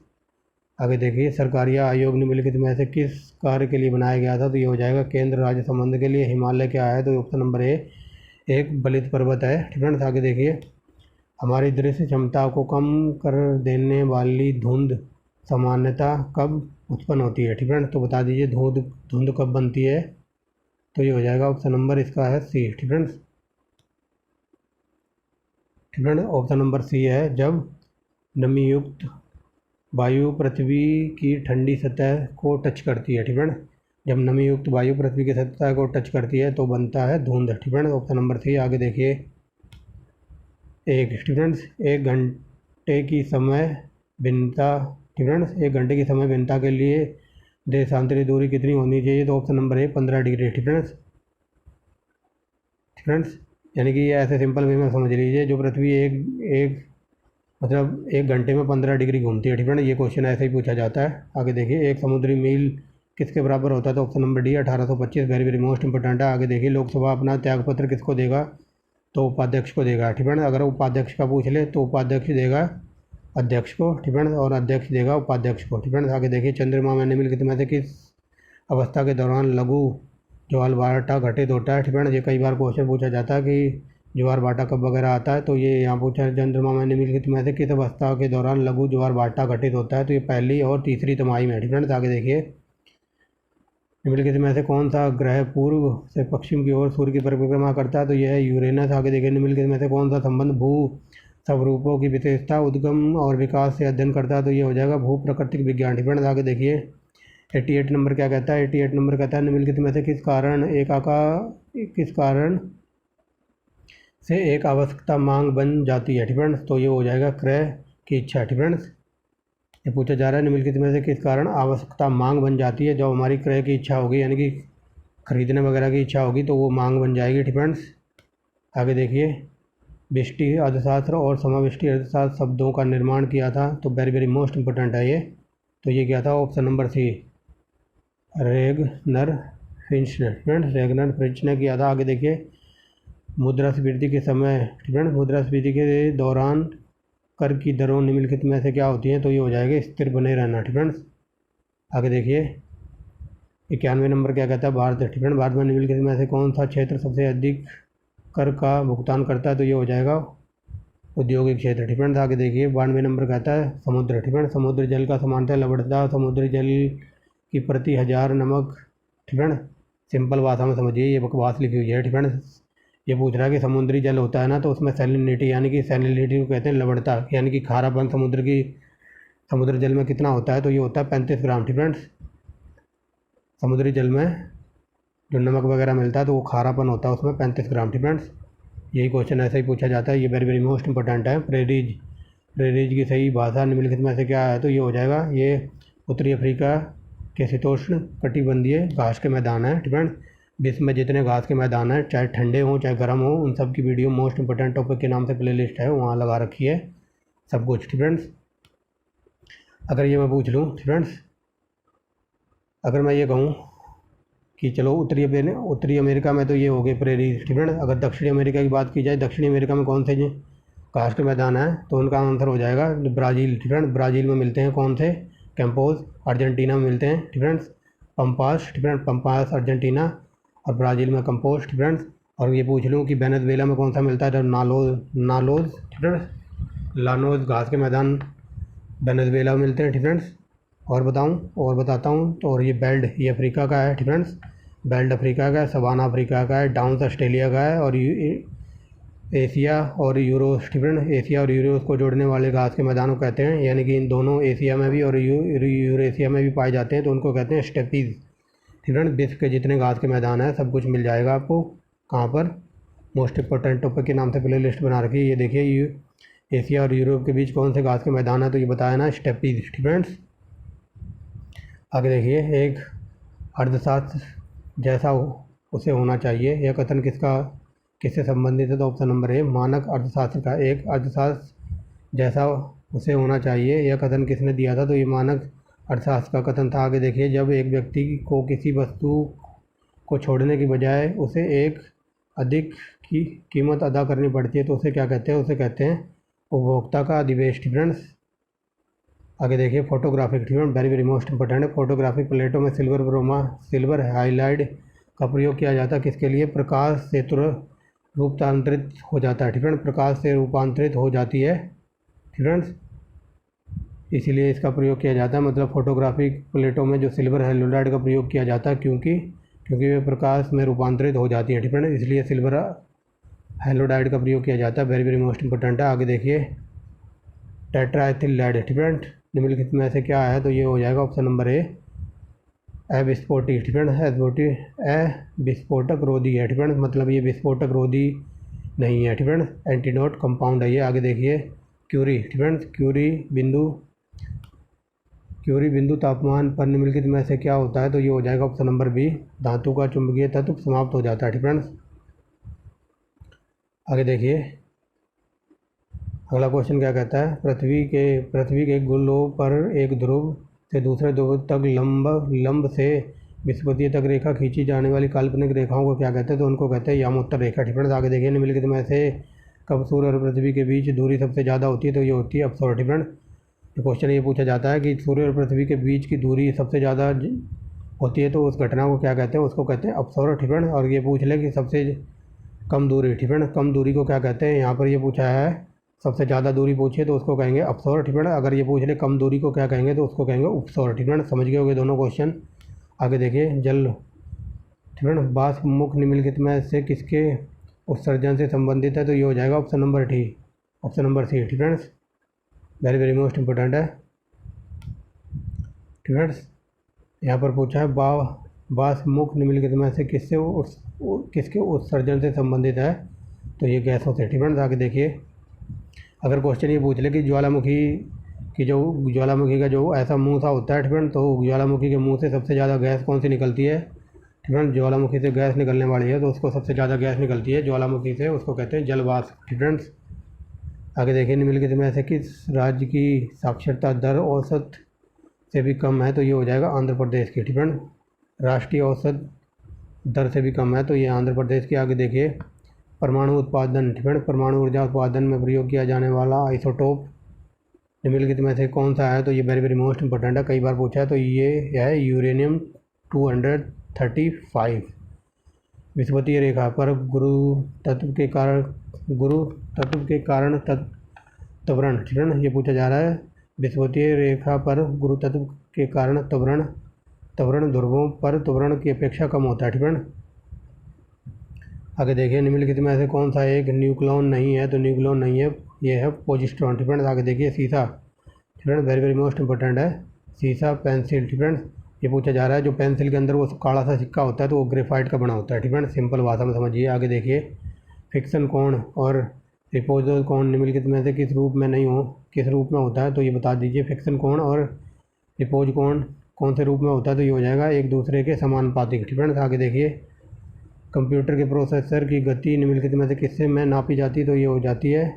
आगे देखिए, सरकारी आयोग निम्नलिखित में से किस कार्य के लिए बनाया गया था। तो ये हो जाएगा केंद्र राज्य संबंध के लिए। हिमालय क्या है। तो ऑप्शन नंबर ए एक बलित पर्वत है। फ्रेंड्स, आगे देखिए, हमारी दृश्य क्षमता को कम कर देने वाली धुंध सामान्यतः कब उत्पन्न होती है। ठीक है, तो बता दीजिए धुंध कब बनती है। तो ये हो जाएगा ऑप्शन नंबर इसका है सी। ठीक है, ऑप्शन नंबर सी है, जब नमीयुक्त वायु पृथ्वी की ठंडी सतह को टच करती है। ठीक है, जब नमीयुक्त वायु पृथ्वी की सतह को टच करती है तो बनता है धुंध। ठीक है, ऑप्शन नंबर सी। आगे देखिए, एक स्टूडेंट्स, एक घंटे की समय भिन्नता। स्टूडेंट्स, एक घंटे की समय भिन्नता के लिए देशांतरी दूरी कितनी होनी चाहिए। तो option number A 15 degree. Students, यानी कि ये ऐसे सिंपल वे में समझ लीजिए, जो पृथ्वी मतलब एक घंटे में 15 डिग्री घूमती है। ठीक है ना, ये क्वेश्चन ऐसे ही पूछा जाता है। आगे देखिए, एक समुद्री मील किसके बराबर होता है। तो option number D 1825। Very very most important है। आगे देखिए, लोकसभा अपना त्यागपत्र किसको देगा। तो उपाध्यक्ष को देगा। ठीक है ना, अगर उपाध्यक्ष का पूछ ले तो उपाध्यक्ष देगा अध्यक्ष को। ठीक है ना, और अध्यक्ष देगा उपाध्यक्ष को। ठीक है ना, आगे देखिए, चंद्रमा में निम्नलिखित में से किस अवस्था के दौरान लघु ज्वारभाटा घटित होता है। ठीक है ना, ये कई बार क्वेश्चन पूछा जाता है कि ज्वारभाटा कब वगैरह आता है। तो ये यहाँ पूछा है, चंद्रमा में निम्नलिखित में से किस अवस्था के दौरान लघु ज्वारभाटा घटित होता है। तो ये पहली और तीसरी तिमाही में। ठीक है ना, आगे देखिए, निम्नलिखित में से कौन सा ग्रह पूर्व से पश्चिम की ओर सूर्य की परिक्रमा करता है। तो यह है यूरेनस। आगे देखिए, निम्नलिखित में से कौन सा संबंध भू स्वरूपों की विशेषता, उद्गम और विकास से अध्ययन करता है। तो ये हो जाएगा भू प्राकृतिक विज्ञान। ठीक है, आगे देखिए, 88 नंबर क्या कहता है। 88 नंबर कहता है, निम्नलिखित में से किस कारण से एक आवश्यकता मांग बन जाती है। ठीक है, तो ये हो जाएगा क्रय की इच्छा। ठीक है, ये पूछा जा रहा है, निम्नलिखित में से किस कारण आवश्यकता मांग बन जाती है। जब हमारी क्रय की इच्छा होगी, यानी कि खरीदने वगैरह की इच्छा होगी, तो वो मांग बन जाएगी। ठीक है, आगे देखिए, व्यष्टि अर्थशास्त्र और समावेष्टि अर्थशास्त्र शब्दों का निर्माण किया था। तो वेरी वेरी मोस्ट इंपॉर्टेंट है ये। तो ये क्या था, option number C, Ragnar Frisch ने किया था। आगे देखिए, मुद्रास्फीति के समय, ठीक है, मुद्रास्फीति के दौरान कर की दरों निम्नलिखित में से क्या होती हैं। तो ये हो जाएगा स्थिर बने रहना। ठीक है, आगे देखिए, 91 नंबर क्या कहता है, भारत। ठीक है, भारत में निम्नलिखित में से कौन सा क्षेत्र सबसे अधिक कर का भुगतान करता है। तो ये हो जाएगा औद्योगिक क्षेत्र। ठीक है, आगे देखिए, 92 नंबर कहता है समुद्र। ठीक है, समुद्र जल का सामान्यतः लवणता समुद्री जल की प्रति 1000 नमक। ठीक है, सिंपल भाषा में समझिए, ये बकवास लिखी हुई है। ठीक है, ये पूछ रहा है कि समुद्री जल होता है ना, तो उसमें सैलिनिटी, यानी कि सैलिनिटी को कहते हैं लवणता, यानी कि खारापन समुद्र जल में कितना होता है। तो ये होता है 35 ग्राम। ठीक है, समुद्री जल में जो नमक वगैरह मिलता है तो वो खारापन होता है उसमें 35 ग्राम। ठीक है, यही क्वेश्चन ऐसा ही पूछा जाता है। ये वेरी वेरी मोस्ट इंपॉर्टेंट है। प्रेरीज प्रेरीज की सही भाषा निम्नलिखित में से क्या है, तो ये हो जाएगा, ये उत्तरी अफ्रीका के शीतोष्ण कटिबंधीय घास के मैदान है। ठीक है, विश्व में जितने घास के मैदान हैं, चाहे ठंडे हों चाहे गर्म हों, उन सब की वीडियो मोस्ट इंपॉर्टेंट टॉपिक के नाम से प्लेलिस्ट है, वहाँ लगा रखी है सब कुछ। ठीक फ्रेंड्स, अगर ये मैं पूछ लूँ फ्रेंड्स, अगर मैं ये कहूँ कि चलो उत्तरी अमेरिका में तो ये हो गए प्रेरी। ठीक है, अगर दक्षिणी अमेरिका की बात की जाए, दक्षिणी अमेरिका में कौन से घास के मैदान हैं, तो उनका आंसर हो जाएगा ब्राज़ील। ठीक है, ब्राज़ील में मिलते हैं कौन से, कैंपोज। अर्जेंटीना में मिलते हैं ठीक फ्रेंड्स पंपास। ठीक है, पंपास अर्जेंटीना और ब्राज़ील में कंपोज। ठीक फ्रेंड्स, और ये पूछ लूँ कि वेनेजुएला में कौन सा मिलता है, तो नालोज। ठीक है, लानोज घास के मैदान वेनेजुएला में मिलते हैं। ठीक फ्रेंड्स, और बताता हूँ तो, और ये बेल्ट ये अफ्रीका का है। ठीक फ्रेंड्स, बेल्ट अफ्रीका का है, सवाना अफ्रीका का है, डाउन्स ऑस्ट्रेलिया का है, और एशिया और यूरोस। ठीक है, एशिया और यूरोस को जोड़ने वाले घास के मैदानों को कहते हैं, यानी कि इन दोनों एशिया में भी और यूरेशिया में भी पाए जाते हैं, तो उनको कहते हैं स्टेपीज़। ठीक है, विश्व के जितने घास के मैदान हैं सब कुछ मिल जाएगा आपको कहाँ पर, मोस्ट इंपॉर्टेंट टॉपिक के नाम से प्ले लिस्ट बना रखी है। ये देखिए, एशिया और यूरोप के बीच कौन से घास के मैदान है, तो ये बताया ना, स्टेपीज़। ठीक फ्रेंड्स, आगे देखिए, एक अर्थशास्त्र जैसा उसे होना चाहिए, यह कथन किससे संबंधित है, तो ऑप्शन नंबर ए मानक अर्थशास्त्र का। एक अर्थशास्त्र जैसा उसे होना चाहिए, यह कथन किसने दिया था, तो ये मानक अर्थशास्त्र का कथन था। आगे देखिए, जब एक व्यक्ति को किसी वस्तु को छोड़ने की बजाय उसे एक अधिक की कीमत अदा करनी पड़ती है, तो उसे क्या कहते हैं, उसे कहते हैं उपभोक्ता का अधिवेश। फ्रेंड्स, आगे देखिए, photographic. Very very most important है। फोटोग्राफिक प्लेटों में सिल्वर हाईलाइट का प्रयोग किया जाता है, किसके लिए, प्रकाश से तुरंत रूपांतरित हो जाता है। ठीक है, प्रकाश से रूपांतरित हो जाती है। फ्रेंड्स, इसीलिए इसका प्रयोग किया जाता है, मतलब फोटोग्राफिक प्लेटों में जो सिल्वर हाइलाइट का प्रयोग किया जाता है, क्योंकि वे प्रकाश में रूपांतरित हो जाती है। ठीक है, इसलिए सिल्वर हाइलाइट का प्रयोग किया जाता है। वेरी वेरी मोस्ट इंपॉर्टेंट है। आगे देखिए, टेट्राएथिल लेड। ठीक है, निम्नलिखित में से क्या है, तो ये हो जाएगा ऑप्शन नंबर ए विस्फोटी। ठीक है, विस्फोटक रोधी है। ठीक है, मतलब ये विस्फोटक रोधी नहीं है। ठीक है, एंटीडोट कंपाउंड है ये। आगे देखिए, क्यूरी। ठीक है, क्यूरी बिंदु तापमान पर निम्नलिखित में से क्या होता है, तो ये हो जाएगा ऑप्शन नंबर बी धातु का चुंबकीय तत्व समाप्त हो जाता है। ठीक है, आगे देखिए, अगला क्वेश्चन क्या कहता है, पृथ्वी के गोलों पर एक ध्रुव से दूसरे ध्रुव तक लंब से विषुवतीय तक रेखा खींची जाने वाली काल्पनिक रेखाओं को क्या कहते हैं, तो उनको कहते हैं यामोत्तर रेखा। ठीक है, आगे देखिए, निम्नलिखित में से कब सूर्य और पृथ्वी के बीच दूरी सबसे ज़्यादा होती है, तो ये होती है अपसौर। ठीक है, क्वेश्चन ये पूछा जाता है कि सूर्य और पृथ्वी के बीच की दूरी सबसे ज़्यादा होती है, तो उस घटना को क्या कहते हैं, उसको कहते हैं अपसौर। ठीक है, और ये पूछ ले कि सबसे कम दूरी। ठीक है, कम दूरी को क्या कहते हैं, यहाँ पर ये पूछा है, सबसे ज़्यादा दूरी पूछिए तो उसको कहेंगे अपसौर। ठीक है, अगर ये पूछ ले कम दूरी को क्या कहेंगे, तो उसको कहेंगे उपसौर। ठीक है, समझ गए होंगे दोनों क्वेश्चन। आगे देखिए, जल। ठीक है, वाष्प मुख निम्नलिखित में से किसके उत्सर्जन से संबंधित है, तो ये हो जाएगा ऑप्शन नंबर सी। ठीक है, वेरी वेरी मोस्ट इंपॉर्टेंट है। ठीक है, यहाँ पर पूछा है वाष्प मुख निम्नलिखित में से किसके उत्सर्जन से संबंधित है, तो ये गैसों से। ठीक है, आगे देखिए, अगर क्वेश्चन ये पूछ ले कि ज्वालामुखी का जो ऐसा मुंह सा होता है, ठीक है, तो ज्वालामुखी के मुंह से सबसे ज़्यादा गैस कौन सी निकलती है, ठीक है, ज्वालामुखी से गैस निकलने वाली है, तो उसको सबसे ज़्यादा गैस निकलती है ज्वालामुखी से, उसको कहते हैं जलवाष्प। ठीक है, आगे देखिए, निम्नलिखित में से किस राज्य की साक्षरता दर औसत से भी कम है, तो ये हो जाएगा आंध्र प्रदेश की। ठीक है, राष्ट्रीय औसत दर से भी कम है, तो ये आंध्र प्रदेश की। आगे देखिए, परमाणु उत्पादन। ठीक है, परमाणु ऊर्जा उत्पादन में प्रयोग किया जाने वाला आइसोटोप निम्नलिखित में से कौन सा है, तो ये वेरी वेरी मोस्ट इंपॉर्टेंट है, कई बार पूछा है, तो ये है यूरेनियम 235। विषुवतीय रेखा पर गुरु तत्व के कारण त्वरण। ठीक है, ये पूछा जा रहा है, विषुवतीय रेखा पर गुरु तत्व के कारण त्वरण ध्रुवों पर त्वरण की अपेक्षा कम होता है। ठीक है, आगे देखिए, निम्नलिखित में से कौन सा एक न्यूक्लियॉन नहीं है, तो न्यूक्लियॉन नहीं है, ये है पोजिट्रॉन। ठीक है, आगे देखिए, सीसा। ठीक है, वेरी वेरी मोस्ट इंपॉर्टेंट है, सीसा पेंसिल। ठीक है, ये पूछा जा रहा है, जो पेंसिल के अंदर वो काला सा सिक्का होता है, तो वो ग्रेफाइट का बना होता है। ठीक है, सिंपल भाषा में समझिए। आगे देखिए, फिक्सन कोण और रिपोज कौन निम्नलिखित में से किस रूप में नहीं हो, किस रूप में होता है तो ये बता दीजिए। फिक्सन कौन और रिपोज कौन से रूप में होता है तो ये हो जाएगा एक दूसरे के समानुपातिक। ठीक है, आगे देखिए। कंप्यूटर के प्रोसेसर की गति निम्नलिखित में से किससे में नापी जाती तो ये हो जाती है।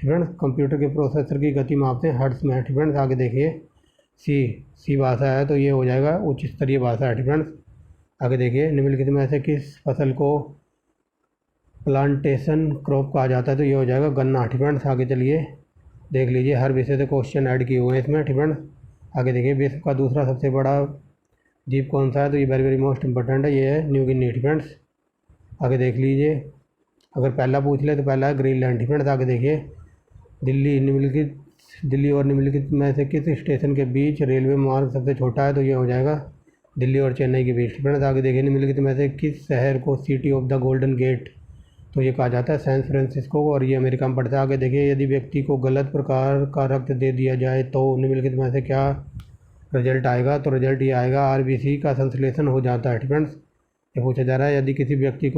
ठीक है, कंप्यूटर के प्रोसेसर की गति मापते हैं हर्ट्ज में। ठीक है, आगे देखिए। सी भाषा है तो ये हो जाएगा उच्च स्तरीय भाषा है। ठीक है, आगे देखिए। निम्नलिखित में से किस फसल को प्लांटेशन क्रॉप कहा जाता है तो ये हो जाएगा गन्ना। ठीक है, आगे चलिए देख लीजिए, हर विषय से क्वेश्चन ऐड किए हुए हैं इसमें। ठीक है, आगे देखिए। विश्व का दूसरा सबसे बड़ा द्वीप कौन सा है तो ये वेरी वेरी मोस्ट इंपॉर्टेंट है, ये है न्यू गिनी। ठीक है, आगे देख लीजिए। अगर पहला पूछ ले तो पहला है ग्रीनलैंड। ठीक है, आगे देखिए। दिल्ली और निम्नलिखित में से किस स्टेशन के बीच रेलवे मार्ग सबसे छोटा है तो ये हो जाएगा दिल्ली और चेन्नई के बीच। ठीक है, आगे देखिए। निम्नलिखित में से किस शहर को city of the golden gate तो ये कहा जाता है सैन फ्रांसिस्को, और ये अमेरिका में पड़ता है। आगे देखिए। यदि व्यक्ति को गलत प्रकार का रक्त दे दिया जाए तो निम्नलिखित में से क्या रिजल्ट आएगा तो रिजल्ट ये आएगा आरबीसी का संश्लेषण हो जाता है। ठीक है, ये पूछा जा रहा है यदि किसी व्यक्ति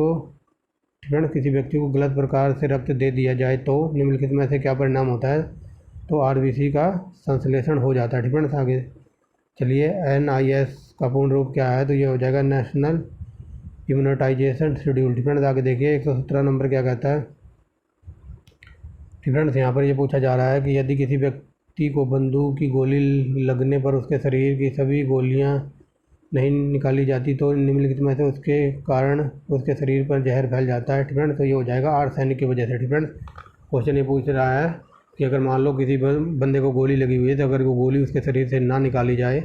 को गलत प्रकार से रक्त दे दिया जाए तो निम्नलिखित में से क्या परिणाम होता है तो आरबीसी का संश्लेषण हो जाता है। ठीक है, आगे चलिए। NIS का पूर्ण रूप क्या है तो ये हो जाएगा नेशनल इम्यूनाइजेशन शेड्यूल। ठीक है, आगे देखिए। 117 नंबर क्या कहता है। ठीक है, यहाँ पर ये पूछा जा रहा है कि यदि किसी व्यक्ति को बंदूक की गोली लगने पर उसके शरीर की सभी गोलियाँ नहीं निकाली जाती तो निम्नलिखित में से उसके कारण उसके शरीर पर जहर फैल जाता है। ठीक है, तो ये हो जाएगा आर्सेनिक की वजह से। ठीक है, क्वेश्चन ये पूछ रहा है कि अगर मान लो किसी बंदे को गोली लगी हुई है तो अगर वो गोली उसके शरीर से ना निकाली जाए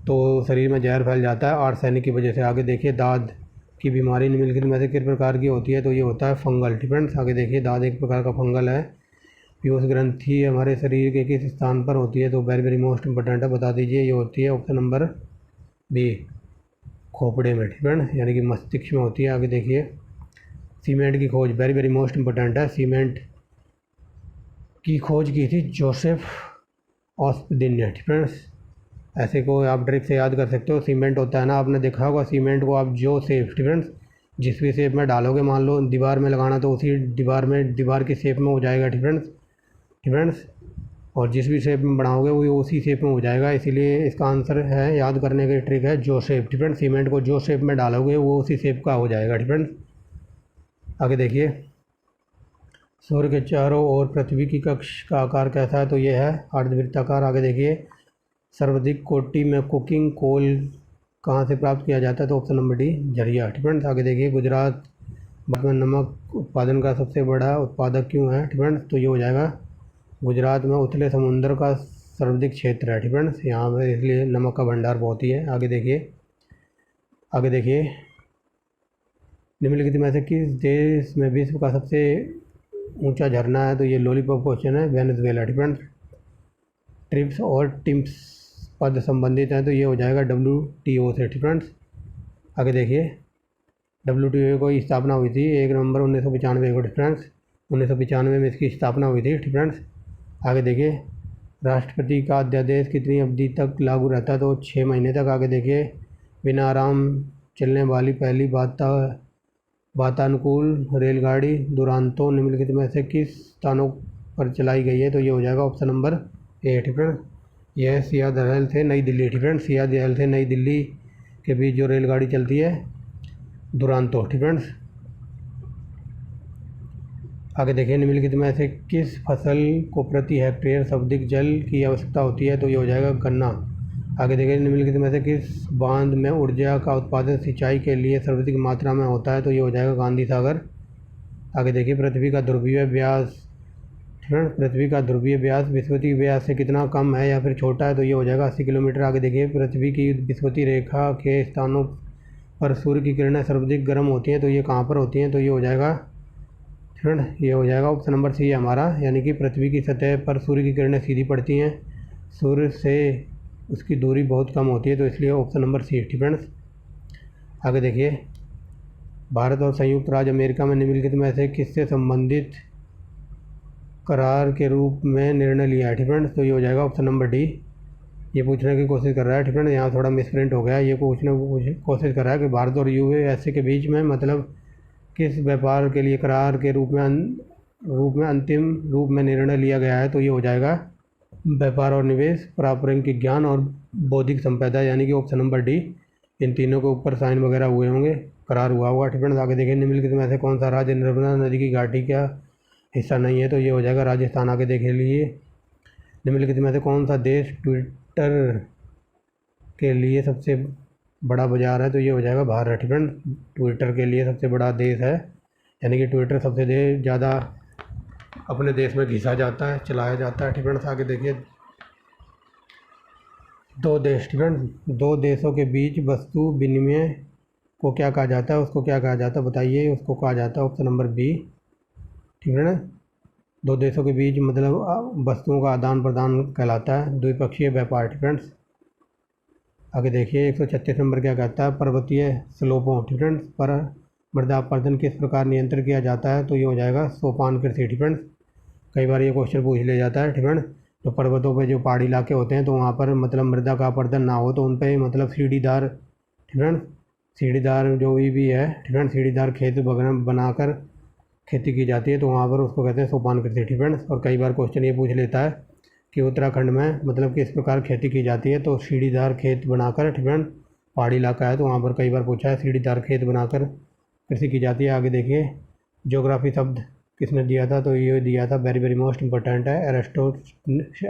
तो शरीर में जहर फैल जाता है आर्सेनिक की वजह से। आगे देखिए। दाद की बीमारी निम्नलिखित में से किस प्रकार की होती है तो ये होता है फंगल। ठीक है, आगे देखिए। दाद एक प्रकार का फंगल है। पीयूष ग्रंथि हमारे शरीर के किस स्थान पर होती है तो वेरी वेरी मोस्ट इंपॉर्टेंट है, बता दीजिए। ये होती है ऑप्शन नंबर बी, खोपड़े में। ठीक है, यानी कि मस्तिष्क में होती है। आगे देखिए। सीमेंट की खोज वेरी वेरी मोस्ट इंपॉर्टेंट है। सीमेंट की खोज की थी जोसेफ ऑस्पिन ने। ठीक है, ऐसे को आप ट्रिक से याद कर सकते हो। सीमेंट होता है ना, आपने देखा होगा सीमेंट को आप जो शेप, ठीक है, जिस भी शेप में डालोगे, मान लो दीवार में लगाना तो उसी दीवार की शेप में हो जाएगा। ठीक है, और जिस भी शेप में बनाओगे वो उसी शेप में हो जाएगा। इसीलिए इसका आंसर है, याद करने की ट्रिक है जो शेप। ठीक है, सीमेंट को जो शेप में डालोगे वो उसी शेप का हो जाएगा। ठीक है, आगे देखिए। सूर्य के चारों ओर पृथ्वी की कक्ष का आकार कैसा है तो ये है अर्धवृत्ताकार। आगे देखिए। सर्वाधिक कोटि में कुकिंग कोल कहाँ से प्राप्त किया जाता है तो ऑप्शन नंबर डी, झरिया। ठीक है, आगे देखिए। गुजरात भारत में नमक उत्पादन का सबसे बड़ा उत्पादक क्यों है। ठीक है, तो ये हो जाएगा गुजरात में उथले समुद्र का सर्वाधिक क्षेत्र है। ठीक है, यहाँ पर इसलिए नमक का भंडार बहुत ही है। आगे देखिए। निम्नलिखित में से किस देश में विश्व का सबसे ऊंचा झरना है तो ये लॉलीपॉप क्वेश्चन है, वेनेजुएला। ठीक है, ट्रिप्स और टिम्स पद संबंधित हैं तो ये हो जाएगा WTO से। ठीक है, आगे देखिए। WTO की स्थापना हुई थी 1 नवंबर 1995 को। डिफरेंस 1995 में इसकी स्थापना हुई थी। डिफरेंस आगे देखिए। राष्ट्रपति का अध्यादेश कितनी अवधि तक लागू रहता है तो 6 महीने तक। आगे देखिए। बिना आराम चलने वाली पहली वातानुकूल रेलगाड़ी दुरांतो निम्नलिखित में से किस स्थानों पर चलाई गई है तो ये हो जाएगा ऑप्शन नंबर ए। ठीक है, यह सियालदह से नई दिल्ली। ठीक है, सियालदह से नई दिल्ली के बीच जो रेलगाड़ी चलती है दुरांतो। ठीक है, आगे देखिए। निम्नलिखित में से किस फसल को प्रति हेक्टेयर सर्वाधिक जल की आवश्यकता होती है तो ये हो जाएगा गन्ना। आगे देखिए। निम्नलिखित में से किस बांध में ऊर्जा का उत्पादन सिंचाई के लिए सर्वाधिक मात्रा में होता है तो ये हो जाएगा गांधी सागर। आगे देखिए। पृथ्वी का ध्रुवीय व्यास विषुवतीय व्यास से कितना कम है या फिर छोटा है तो ये हो जाएगा 80 किलोमीटर। आगे देखिए। पृथ्वी की विषुवतीय रेखा के स्थानों पर सूर्य की किरणें सर्वाधिक गर्म होती हैं तो ये कहाँ पर होती हैं तो ये हो जाएगा, ये हो जाएगा ऑप्शन नंबर सी है हमारा, यानी कि पृथ्वी की सतह पर सूर्य की किरणें सीधी पड़ती हैं, सूर्य से उसकी दूरी बहुत कम होती है तो इसलिए ऑप्शन नंबर सी। ठीक है, आगे देखिए। भारत और संयुक्त राज्य अमेरिका में निम्नलिखित में से किससे संबंधित करार के रूप में निर्णय लिया है। ठीक है, तो ये हो जाएगा ऑप्शन नंबर डी। ये पूछने की कोशिश कर रहा है। ठीक है, यहाँ थोड़ा मिसप्रिंट हो गया। ये पूछने की कोशिश कर रहा है कि भारत और USA के बीच में मतलब किस व्यापार के लिए करार के रूप में रूप में अंतिम रूप में निर्णय लिया गया है तो ये हो जाएगा व्यापार और निवेश, पारंपरिक ज्ञान और बौद्धिक संपदा, यानी कि ऑप्शन नंबर डी। इन तीनों के ऊपर साइन वगैरह हुए होंगे, करार हुआ होगा। ठीक है, आगे देखिए निम्नलिखित में से कौन सा राज्य नर्मदा नदी की घाटी का हिस्सा नहीं है, तो ये हो जाएगा राजस्थान। आगे देख लीजिए निम्नलिखित में से कौन सा देश ट्विटर के लिए सबसे बड़ा बाजार है, तो ये हो जाएगा भारत। ठीक है, ट्विटर के लिए सबसे बड़ा देश है, यानी कि ट्विटर सबसे ज़्यादा अपने देश में घिसा जाता है, चलाया जाता है। ठीक है, आगे देखिए दो देश, ठीक है, दो देशों के बीच वस्तु विनिमय को क्या कहा जाता है, उसको क्या कहा जाता है बताइए, उसको कहा जाता है ऑप्शन नंबर बी। ठीक है ना, दो देशों के बीच मतलब वस्तुओं का आदान प्रदान कहलाता है द्विपक्षीय व्यापार। ठीक है, आगे देखिए 136 नंबर क्या कहता है, पर्वतीय स्लोपों, ठीक है, पर मृदा अपरदन किस प्रकार नियंत्रित किया जाता है, तो ये हो जाएगा सोपान कृषि। ठीक है, कई बार ये क्वेश्चन पूछ लिया जाता है। ठीक है, तो पर्वतों पे जो पहाड़ी इलाके होते हैं तो वहाँ पर मतलब मृदा का अपरदन ना हो तो उन पर मतलब सीढ़ीदार, ठीक है, सीढ़ीदार जो भी है, ठीक है, सीढ़ीदार खेत वगैरह बनाकर खेती की जाती है, तो वहाँ पर उसको कहते हैं सोपान कृषि। ठीक है, और कई बार क्वेश्चन ये पूछ लेता है कि उत्तराखंड में मतलब किस प्रकार खेती की जाती है, तो सीढ़ीदार खेत बनाकर, ठीक है, पहाड़ी इलाका है तो वहाँ पर कई बार पूछा है सीढ़ीदार खेत बनाकर कृषि की जाती है। आगे देखिए ज्योग्राफी शब्द किसने दिया था, तो ये दिया था वेरी वेरी मोस्ट इंपॉर्टेंट है एरिस्टोस्थनीज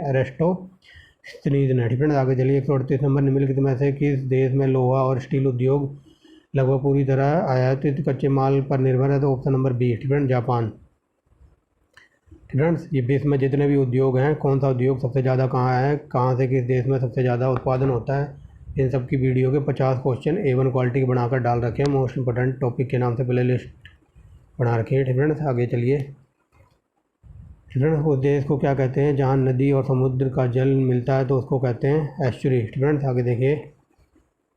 ने। ठीक है, आगे चलिए 138 नंबर निम्नलिखित में से किस देश में लोहा और स्टील उद्योग लगभग पूरी तरह आयातित कच्चे माल पर निर्भर है, तो ऑप्शन नंबर बी। ठीक है, जापान। ठीक है, ये विश्व में जितने भी उद्योग हैं कौन सा उद्योग सबसे ज़्यादा कहाँ है, कहाँ से किस देश में सबसे ज़्यादा उत्पादन होता है, इन सब की वीडियो के 50 क्वेश्चन A1 क्वालिटी के बनाकर डाल रखे हैं मोस्ट इंपॉर्टेंट टॉपिक के नाम से प्ले लिस्ट बना रखी है। ठीक है, आगे चलिए। ठीक है, उस देश को क्या कहते हैं जहाँ नदी और समुद्र का जल मिलता है, तो उसको कहते हैं एस्चुरी। ठीक है, आगे देखिए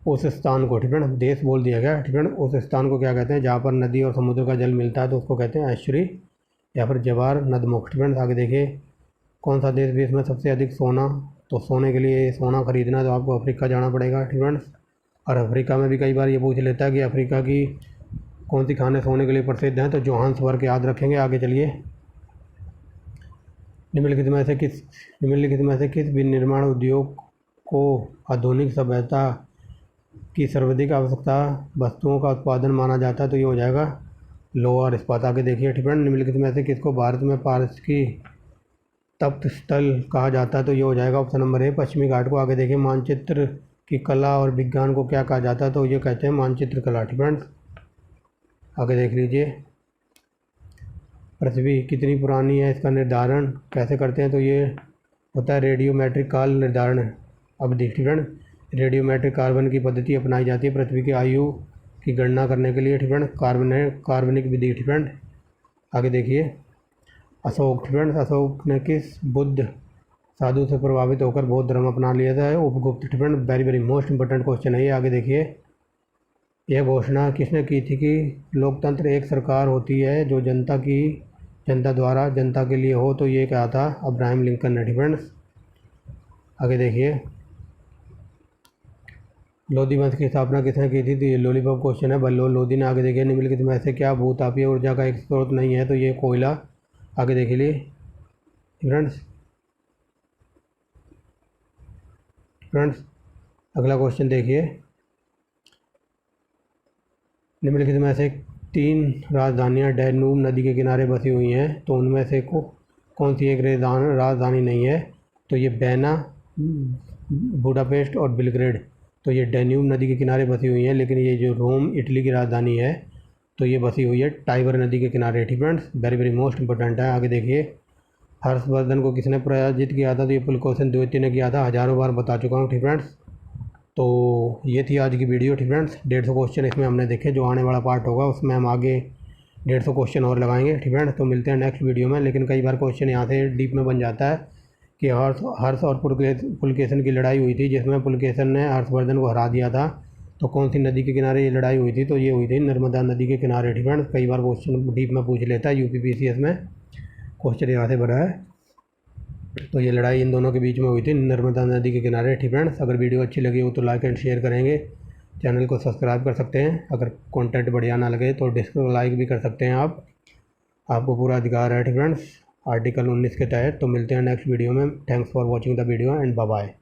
उस स्थान को, ठीक है, देश बोल दिया गया। ठीक है, उस स्थान को क्या कहते हैं जहाँ पर नदी और समुद्र का जल मिलता है, तो उसको कहते हैं एस्चुरी या फिर जवार नदमुख। ठीक है, आगे देखिए कौन सा देश विश्व में सबसे अधिक सोना, तो सोने के लिए सोना खरीदना तो आपको अफ्रीका जाना पड़ेगा। ठीक है, और अफ्रीका में भी कई बार ये पूछ लेता है कि अफ्रीका की कौन सी खाने सोने के लिए प्रसिद्ध हैं, तो जोहान्सबर्ग याद रखेंगे। आगे चलिए निम्नलिखित में से किस विनिर्माण उद्योग को आधुनिक सभ्यता की सर्वाधिक आवश्यकता वस्तुओं का उत्पादन माना जाता है, तो ये हो जाएगा लोहा और इस्पात। आगे देखिए ठीक है, निम्नलिखित में से किसको भारत में पारस की तप्त स्थल कहा जाता है, तो ये हो जाएगा ऑप्शन नंबर ए पश्चिमी घाट को। आगे देखिए मानचित्र की कला और विज्ञान को क्या कहा जाता है, तो ये कहते हैं मानचित्र कला। ठीक है, आगे देख लीजिए पृथ्वी कितनी पुरानी है इसका निर्धारण कैसे करते हैं, तो ये होता है रेडियोमेट्रिक काल निर्धारण अवधि। ठीक है, रेडियोमेट्रिक कार्बन की पद्धति अपनाई जाती है पृथ्वी की आयु की गणना करने के लिए। ठीक है, कार्बनिक विधि। ठीक है, आगे देखिए अशोक। ठीक है, अशोक ने किस बुद्ध साधु से प्रभावित होकर बौद्ध धर्म अपना लिया था, उपगुप्त। ठीक है, very very most important question है ये। आगे देखिए यह घोषणा किसने की थी कि लोकतंत्र एक सरकार होती है जो जनता द्वारा जनता के लिए हो, तो ये कहा था अब्राहम लिंकन ने। ठीक है, आगे देखिए लोधी वंश की स्थापना किसने की थी, तो ये लॉलीपॉप क्वेश्चन है, बल्लोल लोधी ने। आगे देखिए निम्नलिखित में से क्या भूतापीय ऊर्जा का एक स्रोत नहीं है, तो ये कोयला। आगे देखिए फ्रेंड्स अगला क्वेश्चन देखिए निम्नलिखित में से 3 राजधानियां डैन्यूब नदी के किनारे बसी हुई हैं, तो उनमें से कौन सी एक राजधानी नहीं है, तो ये बेना, बुडापेस्ट और बेलग्रेड। तो ये डैन्यूब नदी के किनारे बसी हुई हैं, लेकिन ये जो रोम इटली की राजधानी है तो ये बसी हुई है टाइबर नदी के किनारे। ठीक है, वेरी वेरी मोस्ट इंपॉर्टेंट है। आगे देखिए हर्षवर्धन को किसने पराजित किया था, तो ये पुलकेशिन द्वितीय ने किया था, हज़ारों बार बता चुका हूँ। ठीक फ्रेंड्स, तो ये थी आज की वीडियो। ठीक फ्रेंड्स 150 क्वेश्चन इसमें हमने देखे, जो आने वाला पार्ट होगा उसमें हम आगे 150 क्वेश्चन और लगाएंगे। ठीक फ्रेंड्स, तो मिलते हैं नेक्स्ट वीडियो में। लेकिन कई बार क्वेश्चन यहाँ से डीप में बन जाता है कि हर्ष और पुलकेशिन की लड़ाई हुई थी, जिसमें पुलकेशिन ने हर्षवर्धन को हरा दिया था, तो कौन सी नदी के किनारे ये लड़ाई हुई थी, तो ये हुई थी नर्मदा नदी के किनारे। ठीक फ्रेंड्स, कई बार क्वेश्चन डीप में पूछ लेता है UPPCS में, क्वेश्चन यहाँ से बना है, तो ये लड़ाई इन दोनों के बीच में हुई थी नर्मदा नदी के किनारे। ठीक फ्रेंड्स, अगर वीडियो अच्छी लगी हो तो लाइक एंड शेयर करेंगे, चैनल को सब्सक्राइब कर सकते हैं, अगर कंटेंट बढ़िया ना लगे तो डिसलाइक भी कर सकते हैं आप। आपको पूरा अधिकार है। ठीक फ्रेंड्स, आर्टिकल 19 के तहत। तो मिलते हैं नेक्स्ट वीडियो में। Thanks for watching the video and bye bye.